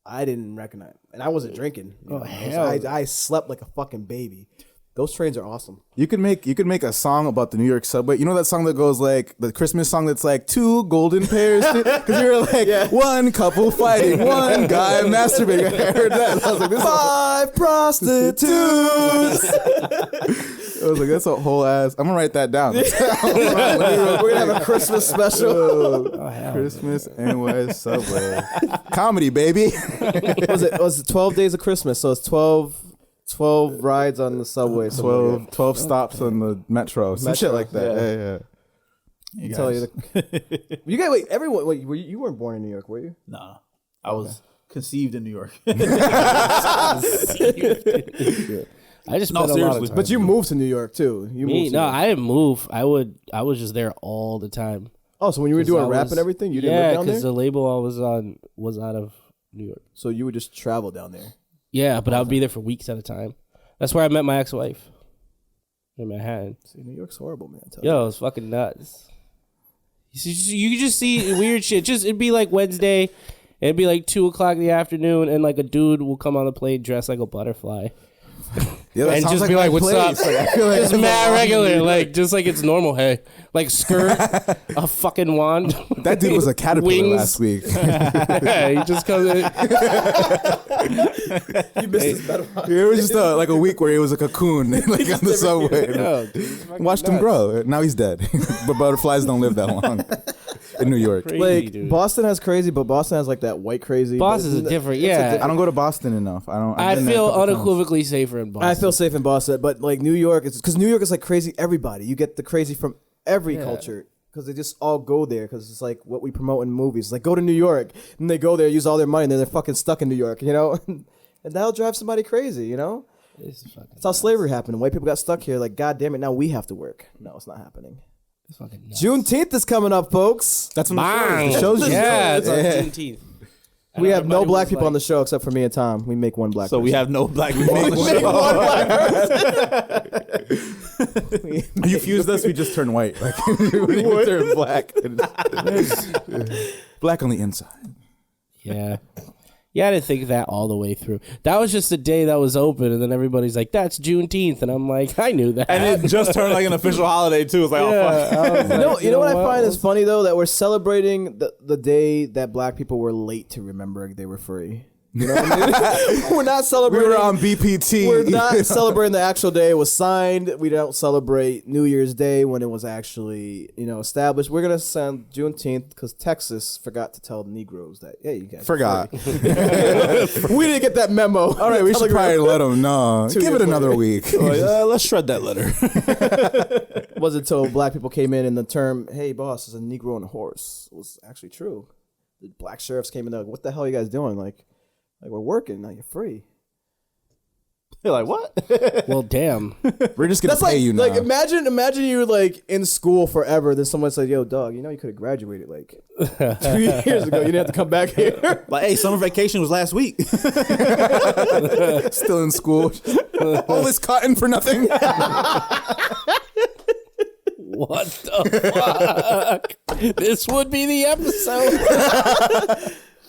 I didn't recognize, and I wasn't drinking. You know? hell. I slept like a fucking baby. Those trains are awesome. You could make a song about the New York subway. You know that song that goes like the Christmas song that's like two golden pairs because you were like one couple fighting, one guy masturbating. I heard that. I was like, this 5 prostitutes. I was like, that's a whole ass. I'm gonna write that down. We're gonna have a Christmas special. Christmas NY subway comedy, baby. It was 12 days of Christmas, so it's 12 rides on the subway. 12 stops on the metro, some shit like that. Yeah. Tell you, you guys, wait, everyone, wait, you weren't born in New York, were you? No, I was conceived in New York. I just No, spent a lot seriously. of time. But you moved to New York too. You Me? moved to No, New York. I didn't move. I was just there all the time. Oh, so when you were 'Cause doing I rap was- and everything, you didn't yeah, live down there? because the label I was on was out of New York. So you would just travel down there. Yeah, but I would be there for weeks at a time. That's where I met my ex-wife in Manhattan. See, New York's horrible, man. Yo, it's fucking nuts. You could just see weird shit. It'd be like Wednesday, it'd be like 2:00 in the afternoon, and like a dude will come on the plane dressed like a butterfly. Yeah, that and sounds just like be my like, "What's place. up?" Like, I feel like Just it's mad a lot. regular, like just like it's normal. Hey, like skirt, a fucking wand. That dude was a caterpillar Wings. last week. Yeah, he just comes in. You missed his better one. It was just like a week where he was a cocoon, like on the subway. Oh, dude, it's fucking Watched him nuts. grow. Now he's dead. But butterflies don't live that long in New York. Crazy, Like dude. Boston has crazy, but Boston has like that white crazy. Boston's but a different, it's a yeah. I don't go to Boston enough. I've I been there a feel couple times. unequivocally safer in Boston. I feel safe in Boston, but like New York is because New York is like crazy. Everybody, you get the crazy from every culture because they just all go there because it's like what we promote in movies. Like go to New York and they go there, use all their money, and then they're fucking stuck in New York, you know, and that'll drive somebody crazy, you know. That's how slavery happened. White people got stuck here. Like, God damn it, now we have to work. No, it's not happening. It's fucking nuts. Juneteenth is coming up, folks. That's when Bang. the show's Yeah, it's on Yeah. Juneteenth. We have no Everybody black was people on the like- show except for me and Tom. We make one black. So we person. have no black people on the Make show. one black person. You fused us, we just turn white. Like we turn black. Black on the inside. Yeah. Yeah, I didn't think that all the way through. That was just the day that was open, and then everybody's like, "That's Juneteenth," and I'm like, "I knew that." And it just turned like an official holiday too. It's like, oh fuck. I was like, You know what I find is funny though, that we're celebrating the day that black people were late to remember they were free. You know what I mean? We're not We celebrating. were on BPT. We're not celebrating the actual day it was signed. We don't celebrate New Year's Day when it was actually, established. We're gonna send Juneteenth because Texas forgot to tell the Negroes that, hey, you guys Forgot. we didn't get that memo. All right, we should probably let them know. 2 Give years it another later. week. Like, let's shred that letter. It wasn't until black people came in and the term, hey, boss, is a Negro on a horse, was actually true. The black sheriffs came in there, like, what the hell are you guys doing? Like we're working, now you're free. You're like, what? Well, damn. We're just gonna That's pay like, you now. like imagine you were like in school forever, then someone said, yo, dog, you could have graduated like 2 years ago. You didn't have to come back here. Like, hey, summer vacation was last week. Still in school. All this cotton for nothing. What the fuck? This would be the episode.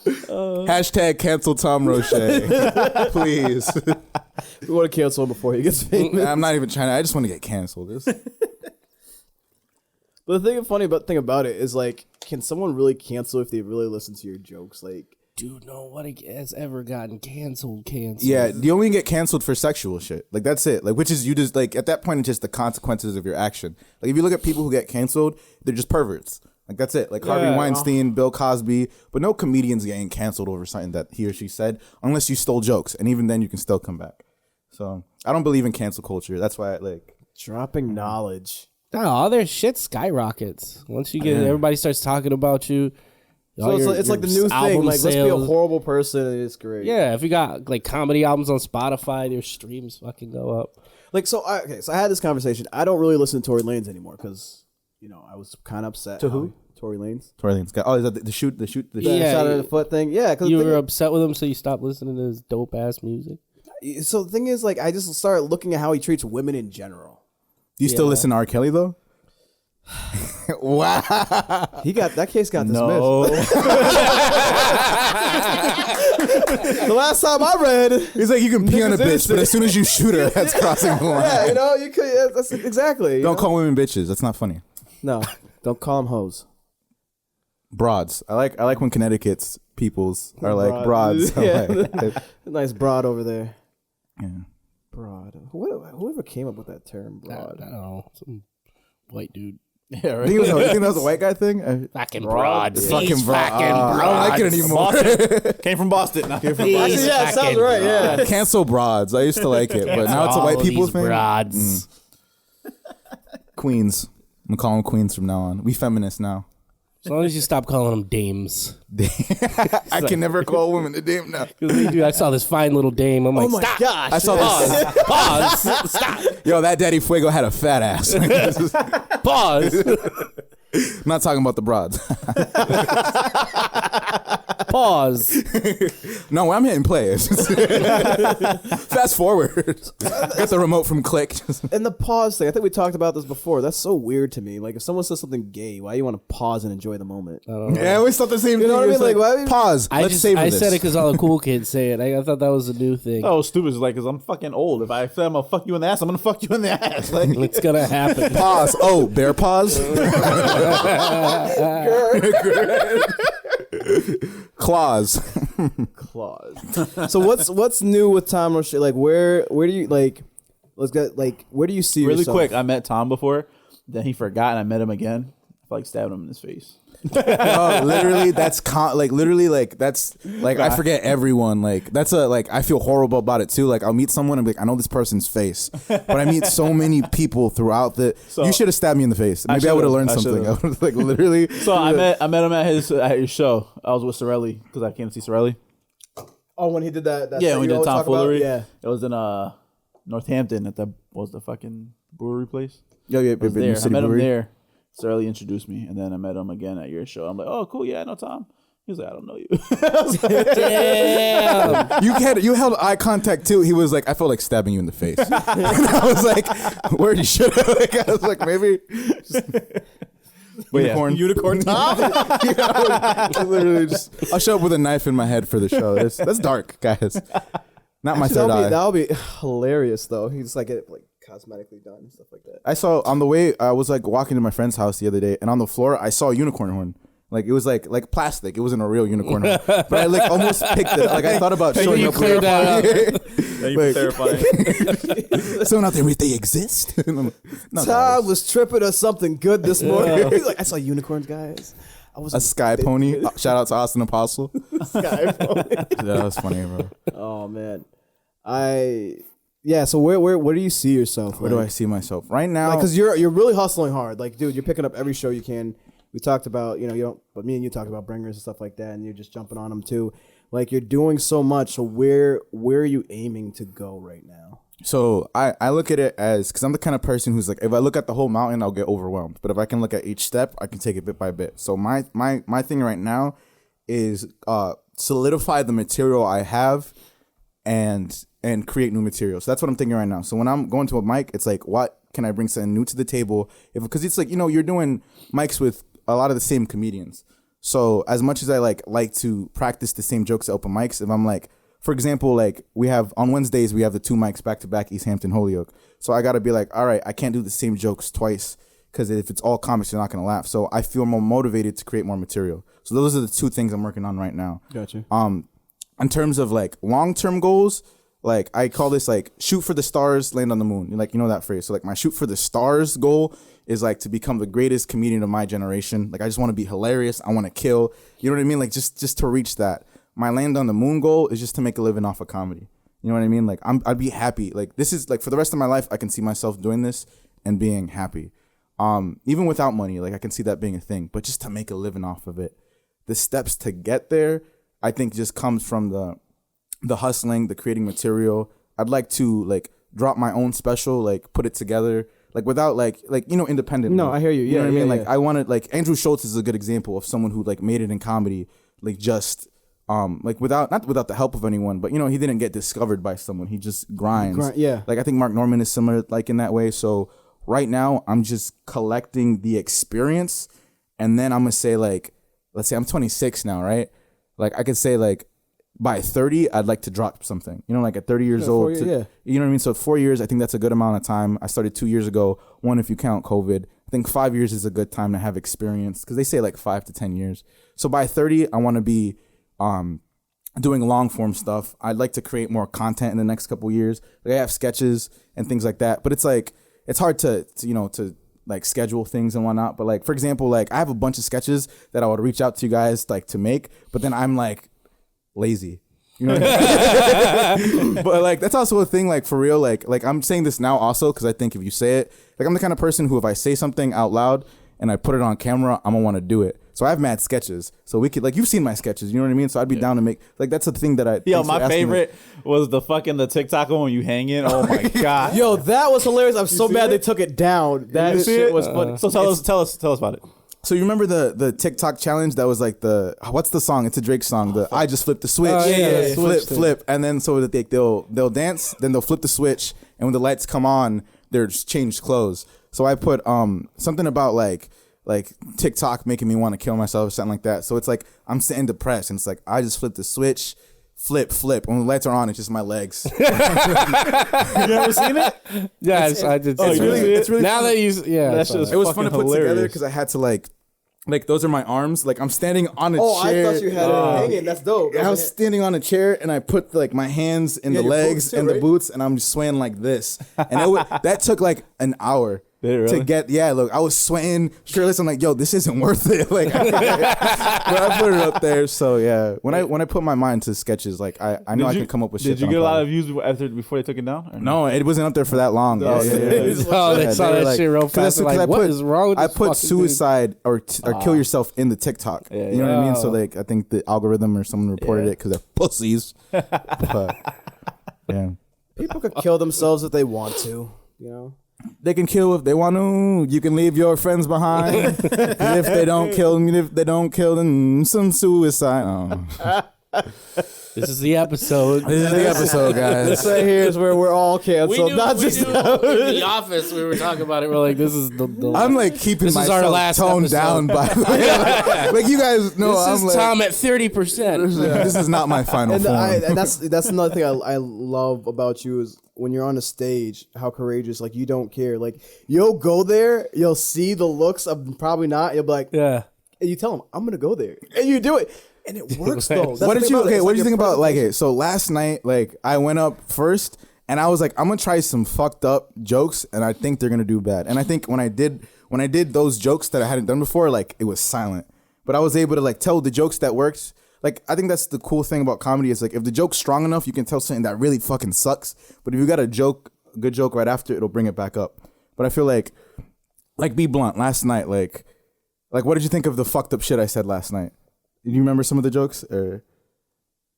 Hashtag cancel Tom Roche. Please. We want to cancel him before he gets famous. I'm not even trying to. I just want to get canceled. But the thing about it is like, can someone really cancel if they really listen to your jokes? Like, Dude, no one has ever gotten canceled. Yeah, you only get canceled for sexual shit. Like, that's it. Like, which is, you just, like, at that point, it's just the consequences of your action. Like, if you look at people who get canceled, they're just perverts. Like, that's it. Like, Harvey Weinstein, Bill Cosby, but no comedian's getting canceled over something that he or she said, unless you stole jokes. And even then, you can still come back. So, I don't believe in cancel culture. That's why, dropping knowledge. No, their shit skyrockets. Once you get, everybody starts talking about you. So it's like the new thing. Like, let's be a horrible person and it's great. Yeah, if you got like comedy albums on Spotify, their streams fucking go up. Like, so I had this conversation. I don't really listen to Tory Lanez anymore because, I was kind of upset. To who? Tory Lanez. Tory Lanez. Oh, is that the shoot? The Yeah, shot of the foot thing. Yeah, because You were upset with him, so you stopped listening to his dope ass music. So the thing is, like, I just started looking at how he treats women in general. Do you still listen to R. Kelly, though? Wow. That case got dismissed. No. The last time I read, He's like, you can pee on a Niggas bitch, innocent. but as soon as you shoot her, that's crossing the line. yeah, you could. Yeah, that's exactly. Don't call women bitches. That's not funny. No, don't call them hoes. Broads. I like when Connecticut's peoples are like Broads. broads. Yeah. Like, Nice broad over there. yeah. Broad. Whoever came up with that term, I broad. don't know, some white dude. Yeah, I right. think that was a white guy thing. Fucking broad. Fucking broad. Fucking I don't like it anymore. Came from Boston. Now. Actually, yeah, it sounds right. Yeah. Cancel broads. I used to like it, but now it's a white people thing. Broads. Queens. I'm gonna call them queens from now on. We feminists now. As long as you stop calling them dames. I can never call women a dame now. Dude, I saw this fine little dame. I'm like, Oh my stop. gosh. I saw this. Pause. Stop. Yo, that Daddy Fuego had a fat ass. Pause. I'm not talking about the broads. Pause. No, I'm hitting play. Fast forward. Got the remote from Click. And the pause thing, I think we talked about this before. That's so weird to me. Like, if someone says something gay, why do you want to pause and enjoy the moment? Yeah, I always thought the same thing. You know what I mean? Like, why? Pause. Let's savor I this. said it because all the cool kids say it. I thought that was a new thing. Oh, stupid. It's like, because I'm fucking old. If I say I'm going to fuck you in the ass, I'm going to fuck you in the ass. Like, It's going to happen. Pause. Oh, bear pause. Claws. So what's new with Tom Roche? Like, where do you like? Let's get like, where do you see really yourself? quick, I met Tom before. Then he forgot, and I met him again. I felt like stabbing him in his face. Oh, literally, that's that's like I forget everyone. Like that's I feel horrible about it too. Like I'll meet someone and be like, I know this person's face, but I meet so many people throughout the. You should have stabbed me in the face. Maybe I would have learned something. I would like literally. So I met him at his show. I was with Sorelli because I came to see Sorelli. Oh, when he did that Yeah, when we did tomfoolery. Yeah, it was in Northampton at the fucking brewery place. Yeah, I was there. I met him there. Sorelli introduced me, and then I met him again at your show. I'm like, oh, cool, yeah, I know Tom. He was like, I don't know you. Damn. You held eye contact too. He was like, I felt like stabbing you in the face. And I was like, word, you should have. Like, I was like, maybe. Unicorn Tom. I literally I'll show up with a knife in my head for the show. That's dark, guys. Not my third eye. That'll be hilarious though. He's like it cosmetically done and stuff like that. I saw on the way, I was like walking to my friend's house the other day, and on the floor I saw a unicorn horn. Like it was like plastic. It wasn't a real unicorn horn, but I like almost picked it. Like I thought about showing you up. cleared that up. Someone out there, they exist. Tom was tripping on something good this morning. He's like, I saw unicorns, guys. I was a sky pony. Shout out to Austin Apostle. Sky pony. That was funny, bro. Oh man, so where do you see yourself? Where do I see myself right now? Because you're really hustling hard. Like, dude, you're picking up every show you can. We talked about, you don't, but me and you talked about bringers and stuff like that, and you're just jumping on them too. Like, you're doing so much. So where are you aiming to go right now? So I look at it as, because I'm the kind of person who's like, if I look at the whole mountain, I'll get overwhelmed. But if I can look at each step, I can take it bit by bit. So my thing right now is solidify the material I have and create new material. So that's what I'm thinking right now. So when I'm going to a mic, it's like, what can I bring something new to the table? Because it's like, you're doing mics with a lot of the same comedians. So as much as I like to practice the same jokes at open mics, if I'm like, for example, like we have on Wednesdays, we have the two mics back to back, East Hampton, Holyoke. So I got to be like, all right, I can't do the same jokes twice because if it's all comics, you're not going to laugh. So I feel more motivated to create more material. So those are the two things I'm working on right now. Gotcha. In terms of like long-term goals, like I call this like shoot for the stars, land on the moon. Like, that phrase. So like my shoot for the stars goal is like to become the greatest comedian of my generation. Like I just want to be hilarious. I want to kill. You know what I mean? Like just to reach that. My land on the moon goal is just to make a living off of comedy. You know what I mean? Like I'd be happy. Like this is like for the rest of my life, I can see myself doing this and being happy. Even without money, like I can see that being a thing. But just to make a living off of it, the steps to get there, I think just comes from the hustling, the creating material. I'd like to like drop my own special, like put it together, like without like independent. No, I hear you. You know what I mean? Like yeah. I wanted like Andrew Schultz is a good example of someone who like made it in comedy, like just like not without the help of anyone, but he didn't get discovered by someone. He just grinds. Yeah. Like I think Mark Norman is similar, like in that way. So right now I'm just collecting the experience, and then I'm gonna say like, let's say I'm 26 now, right? Like I could say like, by 30, I'd like to drop something. Like at 30 years old. You know what I mean? So 4 years, I think that's a good amount of time. I started 2 years ago. One, if you count COVID. I think 5 years is a good time to have experience because they say like 5 to 10 years. So by 30, I want to be doing long form stuff. I'd like to create more content in the next couple years. Like I have sketches and things like that. But it's like, it's hard to like schedule things and whatnot. But like, for example, like I have a bunch of sketches that I would reach out to you guys like to make, but then I'm like, lazy, what I mean? But like that's also a thing, like for real, like I'm saying this now also because I think if you say it, like I'm the kind of person who if I say something out loud and I put it on camera, I'm gonna want to do it. So I have mad sketches, so we could like you've seen my sketches, you know what I mean? So I'd be down to make like that's the thing that I my favorite was the TikTok one when you hang in. Oh my god, yo, that was hilarious. I'm so mad they took it down. That shit was funny. So tell us about it. So you remember the TikTok challenge that was like what's the song? It's a Drake song. I just flipped the switch. Flip, and then so that they'll dance, then they'll flip the switch, and when the lights come on, they're just changed clothes. So I put something about like TikTok making me want to kill myself or something like that. So it's like I'm sitting depressed, and it's like I just flipped the switch. Flip. When the lights are on, it's just my legs. You ever seen it? Yes, I did. It's really now fun. that That shit was It was fun to fucking put together hilarious. because I had to like those are my arms. Like I'm standing on a Oh, chair. I thought you had it hanging. That's dope. I was standing on a chair and I put like my hands in the your legs boots too, and the right? boots and I'm just swaying like this. And that took like an hour. Did it really? To get look, I was sweating shirtless. I'm like, yo, this isn't worth it. Like, but I put it up there. So yeah, when I put my mind to sketches, like I know I can come up with shit. Did you get a lot of views before they took it down? Or No, it wasn't up there for that long. Oh, Yeah. Oh, they saw were that shit real fast. Like, what is wrong with I this put fucking suicide or kill yourself in the TikTok. Yeah, you know what I mean? So Oh. like, I think the algorithm or someone reported it because they're pussies. But yeah, People could kill themselves if they want to. You know. they can kill if they want to. You can leave your friends behind. if they don't kill them, then some suicide. Oh. This is the episode. This is the episode, guys. This right here is where we're all canceled. Not just in the office. We were talking about it. We're like, this is the I'm like keeping This is our myself last toned episode. down by like you guys know. This I'm is like, Tom at 30%. this is not my final and form. and that's another thing I love about you is when you're on a stage, how courageous. Like you don't care. Like you'll go there, you'll see the looks of probably not. You'll be like, Yeah. and you tell them, I'm gonna go there, and you do it, and it works though. That's What the did thing you about it. okay? It's What like did you your think about like presentation. it? So last night, like I went up first, and I was like, I'm gonna try some fucked up jokes, and I think they're gonna do bad. And I think when I did those jokes that I hadn't done before, like it was silent, but I was able to like tell the jokes that worked. Like I think that's the cool thing about comedy is like if the joke's strong enough, you can tell something that really fucking sucks. But if you got a good joke right after, it'll bring it back up. But I feel like be blunt. Last night, like what did you think of the fucked up shit I said last night? Do you remember some of the jokes? Or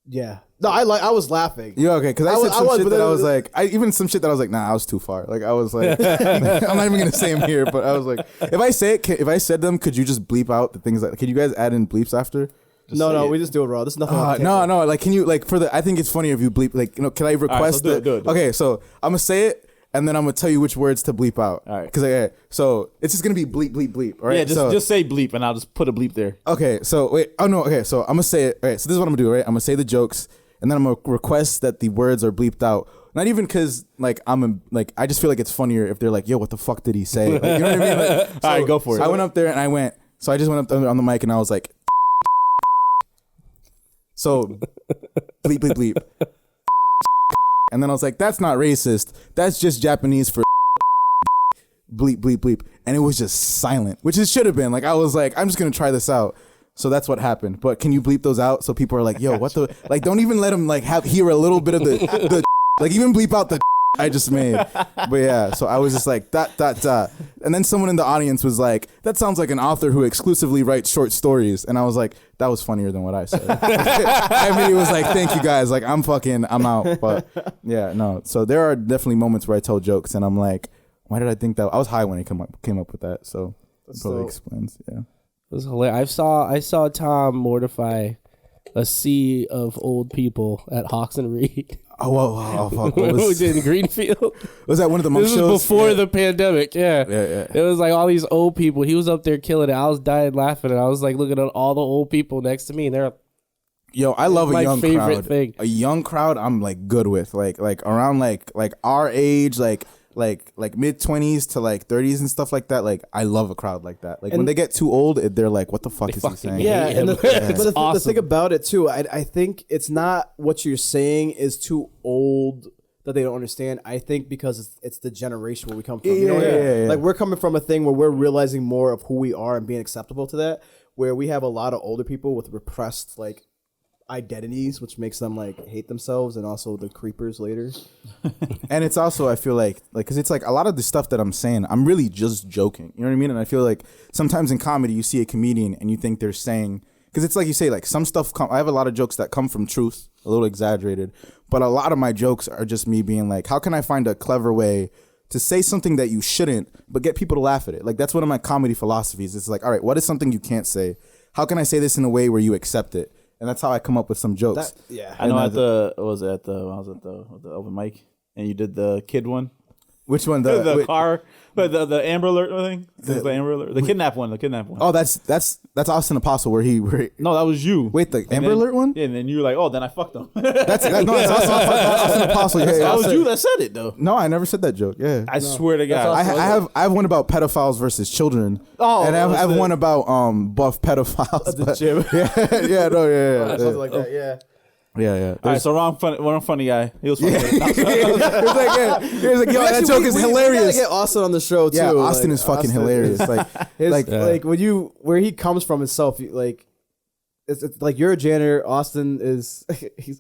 Yeah. No, I was laughing. yeah, okay, because I said I some was, shit but that then- I was like, even some shit that I was like, nah, I was too far. Like I was like, I'm not even gonna say them here, but I was like, if I say it, if I said them, could you just bleep out the things? Could you guys add in bleeps after? No, we just do it raw. There's nothing. on the No, table. no, like can you like I think it's funnier if you bleep like can I request so do it. Okay, so I'm gonna say it and then I'm gonna tell you which words to bleep out. All right. Because so it's just gonna be bleep bleep bleep. All right. Yeah, so, just say bleep and I'll just put a bleep there. Okay, so wait. Oh no. Okay, so I'm gonna say it. Okay, so this is what I'm gonna do. Right, I'm gonna say the jokes, and then I'm gonna request that the words are bleeped out. Not even because like I just feel like it's funnier if they're like, "Yo, what the fuck did he say?" Like, you know what I mean? Like, All right, go for it. I went up there and I just went up on the mic and I was like, so bleep bleep bleep, and then I was like, "That's not racist. That's just Japanese for." Bleep bleep bleep, and it was just silent, which it should have been. Like I was like, I'm just gonna try this out. So that's what happened. But can you bleep those out so people are like, yo, what the like? Don't even let them like hear a little bit of the like even bleep out the I just made. But yeah, so I was just like dot. And then someone in the audience was like, that sounds like an author who exclusively writes short stories. And I was like, that was funnier than what I said. I mean, it was like, thank you guys. Like I'm out. But yeah, no. So there are definitely moments where I tell jokes and I'm like, why did I think that? I was high when I came up with that. So that probably explains. Yeah. It was hilarious. I saw Tom mortify a sea of old people at Hawks and Reed. Oh, whoa, fuck. When we did in Greenfield. Was that one of the monk This shows? was before the pandemic. Yeah. Yeah. It was like all these old people. He was up there killing it. I was dying laughing, and I was like looking at all the old people next to me, and they're Yo, I love a my young favorite crowd. thing. A young crowd, I'm like good with. Like around like our age, like mid 20s to like 30s and stuff like that. Like I love a crowd like that. Like when they get too old, they're like, what the fuck is he fucking saying? Yeah, hate and him. the awesome. thing about it too, I think it's not what you're saying is too old that they don't understand. I think because it's the generation where we come from. You know what I mean? Yeah. Like we're coming from a thing where we're realizing more of who we are and being acceptable to that. Where we have a lot of older people with repressed like identities, which makes them like hate themselves and also the creepers later. And it's also, I feel like, because it's like a lot of the stuff that I'm saying, I'm really just joking. You know what I mean? And I feel like sometimes in comedy, you see a comedian and you think they're saying, because it's like you say, like some stuff, I have a lot of jokes that come from truth, a little exaggerated, but a lot of my jokes are just me being like, how can I find a clever way to say something that you shouldn't, but get people to laugh at it. Like that's one of my comedy philosophies. It's like, all right, what is something you can't say? How can I say this in a way where you accept it? And that's how I come up with some jokes. I know at the the open mic, and you did the kid one. Which one? The car, the Amber Alert thing. The Amber Alert, the kidnap one. Oh, that's Austin Apostle where he. No, that was you. Wait, the Amber Alert one? Yeah, and then you were like, oh, then I fucked them. That's Austin Apostle. Yeah, that was you that said it though. No, I never said that joke. Yeah, I swear to God. I have one about pedophiles versus children. Oh, and I have one about buff pedophiles. The gym. Something like that. Yeah. Yeah. All right, so wrong funny guy. He was funny. He was like, yo, that joke is hilarious. We gotta get Austin on the show too. Yeah, Austin is fucking hilarious. Like when you where he comes from himself, like it's like you're a janitor. Austin is he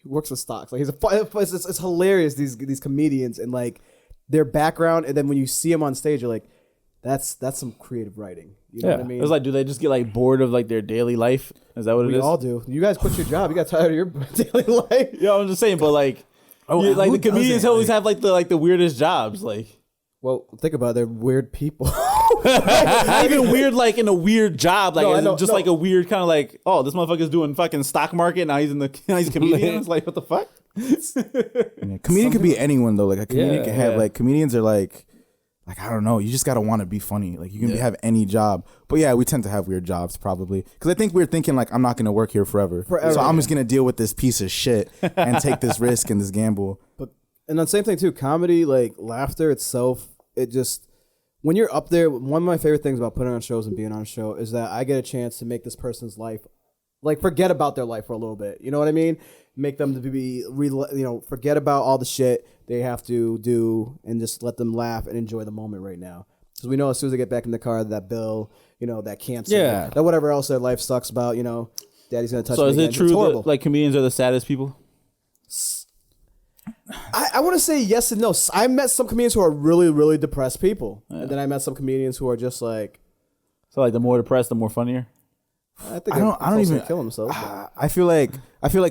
works with stocks. Like it's hilarious. These comedians and like their background, and then when you see him on stage, you're like, that's some creative writing. You know what I mean? It's like, do they just get like bored of like their daily life? Is that what it is? We all do. You guys quit your job. You got tired of your daily life. Yeah, I'm just saying, but like, like the comedians always have like the weirdest jobs. Like, well, think about it. They're weird people. Not even weird, like in a weird job, like like a weird kind of like, oh, this motherfucker's doing fucking stock market. Now he's he's a comedian. It's like, what the fuck? Comedian could be anyone though. Like a comedian can have like comedians are like I don't know. You just gotta want to be funny. Like you can have any job, but yeah, we tend to have weird jobs probably because I think we're thinking like I'm not gonna work here forever. So I'm just gonna deal with this piece of shit and take this risk and this gamble. And the same thing too. Comedy, like laughter itself, it just when you're up there. One of my favorite things about putting on shows and being on a show is that I get a chance to make this person's life, like forget about their life for a little bit. You know what I mean? Make them to be, forget about all the shit they have to do and just let them laugh and enjoy the moment right now. Because we know as soon as they get back in the car, that bill, that cancer, that whatever else their life sucks about, daddy's going to touch me. So is it true that like comedians are the saddest people? I want to say yes and no. I met some comedians who are really, really depressed people. And then I met some comedians who are just like... So like the more depressed, the more funnier? I don't even kill themselves. I feel like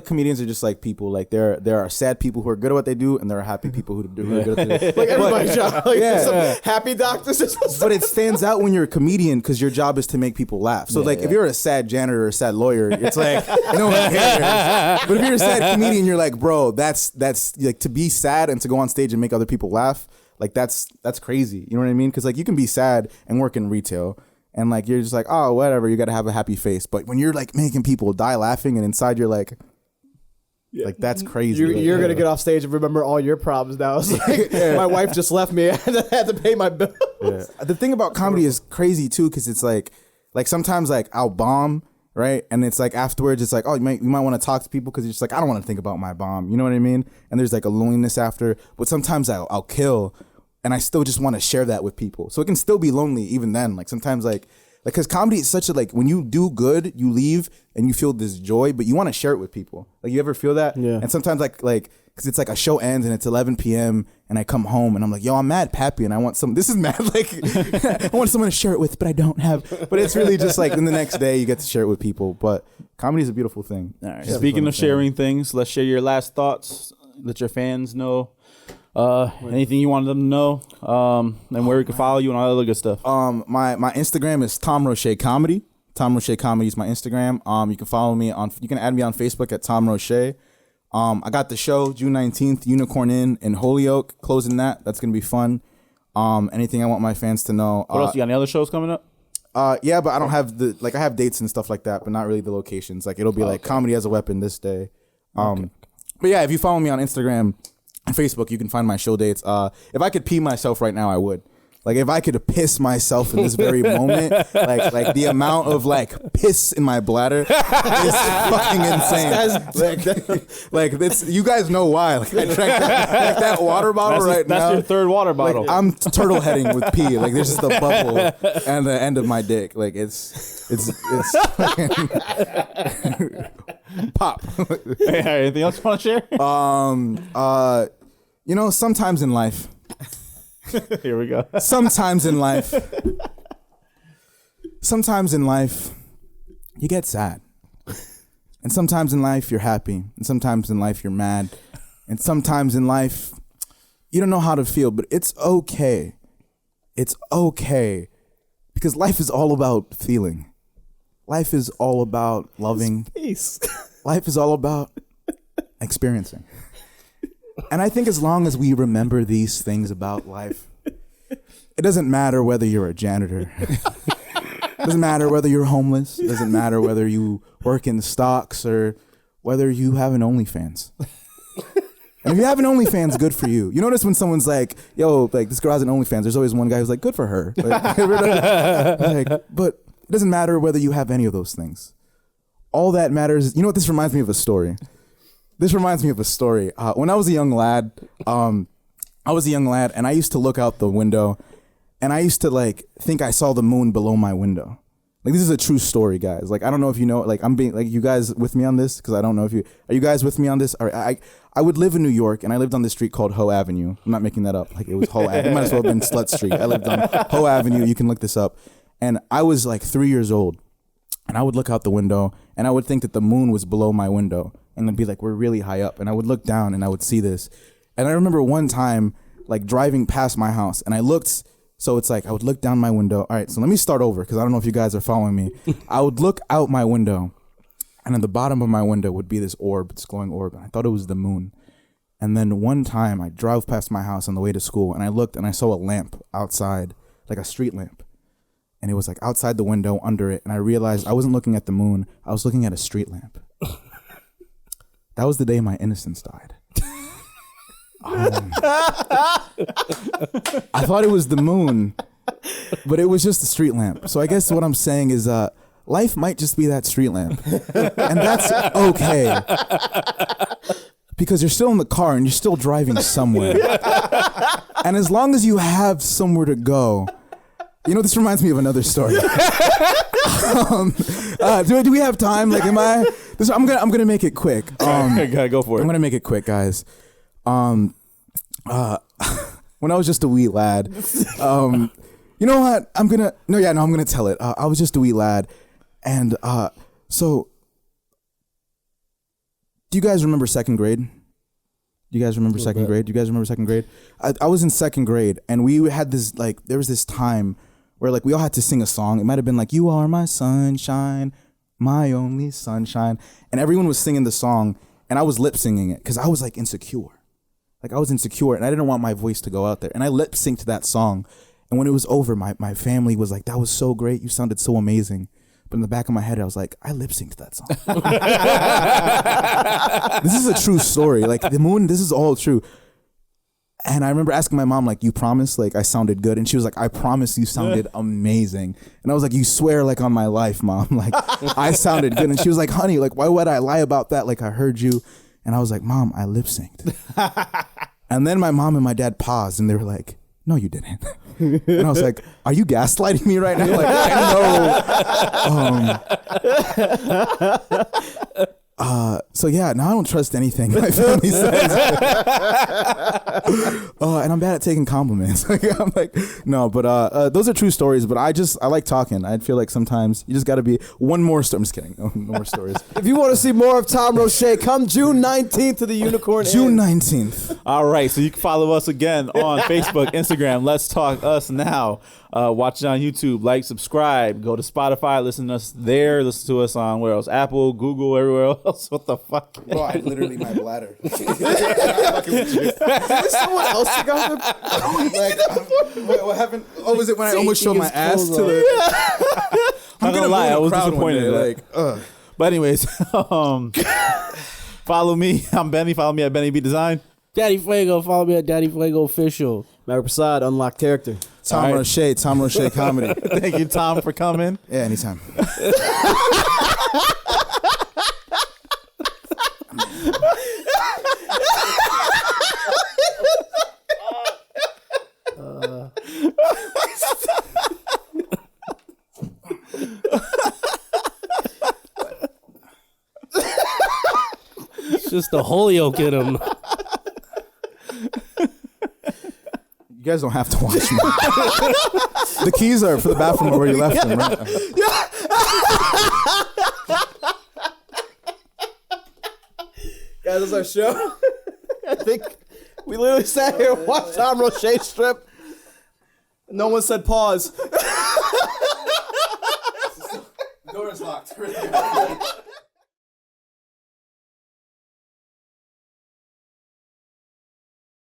comedians are just like people. Like there are sad people who are good at what they do, and there are happy people who are good at what they do. Like everybody's job. Like some happy doctors. But it stands out when you're a comedian because your job is to make people laugh. So if you're a sad janitor or a sad lawyer, it's like no one cares. But if you're a sad comedian, you're like, bro, that's like to be sad and to go on stage and make other people laugh. Like that's crazy. You know what I mean? Because like you can be sad and work in retail. And like you're just like, oh, whatever, you got to have a happy face. But when you're like making people die laughing and inside you're like that's crazy. You're gonna get off stage and remember all your problems now. It's like my wife just left me and I had to pay my bill. Yeah. The thing about comedy is crazy too, because it's like sometimes like I'll bomb, right? And it's like afterwards it's like, oh, you might want to talk to people because you're just like, I don't want to think about my bomb. You know what I mean? And there's like a loneliness after. But sometimes I'll kill. And I still just want to share that with people. So it can still be lonely even then. Like sometimes because comedy is such a, like when you do good, you leave and you feel this joy, but you want to share it with people. Like you ever feel that? Yeah. And sometimes like, cause it's like a show ends and it's 11 PM and I come home and I'm like, yo, I'm mad Pappy and I want this is mad. Like I want someone to share it with, but I don't have, but it's really just like in the next day you get to share it with people. But comedy is a beautiful thing. All right. Speaking of sharing things, let's share your last thoughts. Let your fans know. Anything you wanted them to know, and where we can follow you and all that other good stuff. My Instagram is Tom Roche Comedy. Tom Roche Comedy is my Instagram. You can follow me you can add me on Facebook at Tom Roche. I got the show June 19th, Unicorn Inn in Holyoke, closing that. That's gonna be fun. Anything I want my fans to know. What else? You got any other shows coming up? Yeah, but I don't have I have dates and stuff like that, but not really the locations. Like it'll be Comedy as a Weapon this day. But yeah, if you follow me on Instagram and Facebook, you can find my show dates. If I could pee myself right now, I would. Like if I could piss myself in this very moment, like the amount of like piss in my bladder is fucking insane. Like it's, you guys know why. Like I drank that water bottle now. That's your third water bottle. Like, I'm turtle heading with pee. Like there's just a bubble and the end of my dick. Like it's fucking pop. Hey, anything else you want to share? Sometimes in life. Here we go. Sometimes in life, you get sad. And sometimes in life, you're happy. And sometimes in life, you're mad. And sometimes in life, you don't know how to feel, but it's okay. It's okay. Because life is all about feeling. Life is all about loving. Peace. Life is all about experiencing. And I think as long as we remember these things about life, it doesn't matter whether you're a janitor. It doesn't matter whether you're homeless. It doesn't matter whether you work in stocks or whether you have an OnlyFans. And if you have an OnlyFans, good for you. You notice when someone's like, yo, like this girl has an OnlyFans, there's always one guy who's like, good for her. But it doesn't matter whether you have any of those things. All that matters, you know what, this reminds me of a story. When I was a young lad, and I used to look out the window and I used to like think I saw the moon below my window. Like this is a true story, guys. Like I don't know if you know, like I'm being like, you guys with me on this? Because I don't know if are you guys with me on this? All right, I would live in New York and I lived on this street called Ho Avenue. I'm not making that up. Like it was Ho Avenue. It might as well have been Slut Street. I lived on Ho Avenue. You can look this up. And I was like 3 years old and I would look out the window and I would think that the moon was below my window. And it'd be like, we're really high up. And I would look down and I would see this. And I remember one time like driving past my house and I looked. So it's like, I would look down my window. All right, so let me start over because I don't know if you guys are following me. I would look out my window and at the bottom of my window would be this orb, this glowing orb. And I thought it was the moon. And then one time I drove past my house on the way to school and I looked and I saw a lamp outside, like a street lamp. And it was like outside the window under it. And I realized I wasn't looking at the moon. I was looking at a street lamp. That was the day my innocence died. I thought it was the moon, but it was just a street lamp. So I guess what I'm saying is life might just be that street lamp. And that's okay. Because you're still in the car and you're still driving somewhere. And as long as you have somewhere to go, you know, this reminds me of another story. Do we have time? Like, I'm gonna make it quick. Go for it. I'm gonna make it quick, guys. When I was just a wee lad, you know what? I'm gonna tell it. I was just a wee lad, and so do you guys remember second grade? Do you guys remember second grade? I was in second grade, and we had this like there was this time where like we all had to sing a song. It might have been like "You Are My Sunshine, My Only Sunshine," and everyone was singing the song, and I was lip singing it because I was like insecure. Like I was insecure and I didn't want my voice to go out there. And I lip synced to that song. And when it was over, my family was like, that was so great. You sounded so amazing. But in the back of my head, I was like, I lip synced that song. This is a true story. Like the moon, this is all true. And I remember asking my mom, like, you promise like I sounded good? And she was like, I promise you sounded amazing. And I was like, you swear like on my life, Mom. Like I sounded good. And she was like, honey, like why would I lie about that? Like I heard you. And I was like, Mom, I lip synced. And then my mom and my dad paused and they were like, no, you didn't. And I was like, are you gaslighting me right now? Like, I know. So yeah, now I don't trust anything my family says. And I'm bad at taking compliments. I'm like, no, but those are true stories. But I like talking. I feel like sometimes you just got to be one more story. I'm just kidding. No more stories. If you want to see more of Tom Roche, come June 19th to the Unicorn. June 19th. All right, so you can follow us again on Facebook, Instagram. Let's Talk Us Now. Watch it on YouTube. Like, subscribe. Go to Spotify. Listen to us there. Listen to us on where else? Apple, Google, everywhere else. What the fuck? Bro, I literally my bladder. Is someone else that got the what happened? Oh, was it when I almost showed my ass to the? I'm gonna lie, I was disappointed. But anyways, follow me. I'm Benny. Follow me at Benny B Design. Daddy Fuego, follow me at Daddy Fuego Official. Maverick Prasad, Unlocked Character. Tom Roche Comedy. Thank you, Tom, for coming. Yeah, anytime. It's just the Holyoke in him. You guys don't have to watch me. The keys are for the bathroom where you left them, right? Guys, that's our show. I think We literally sat here and watched Tom Roche strip. No one said pause. The door is locked.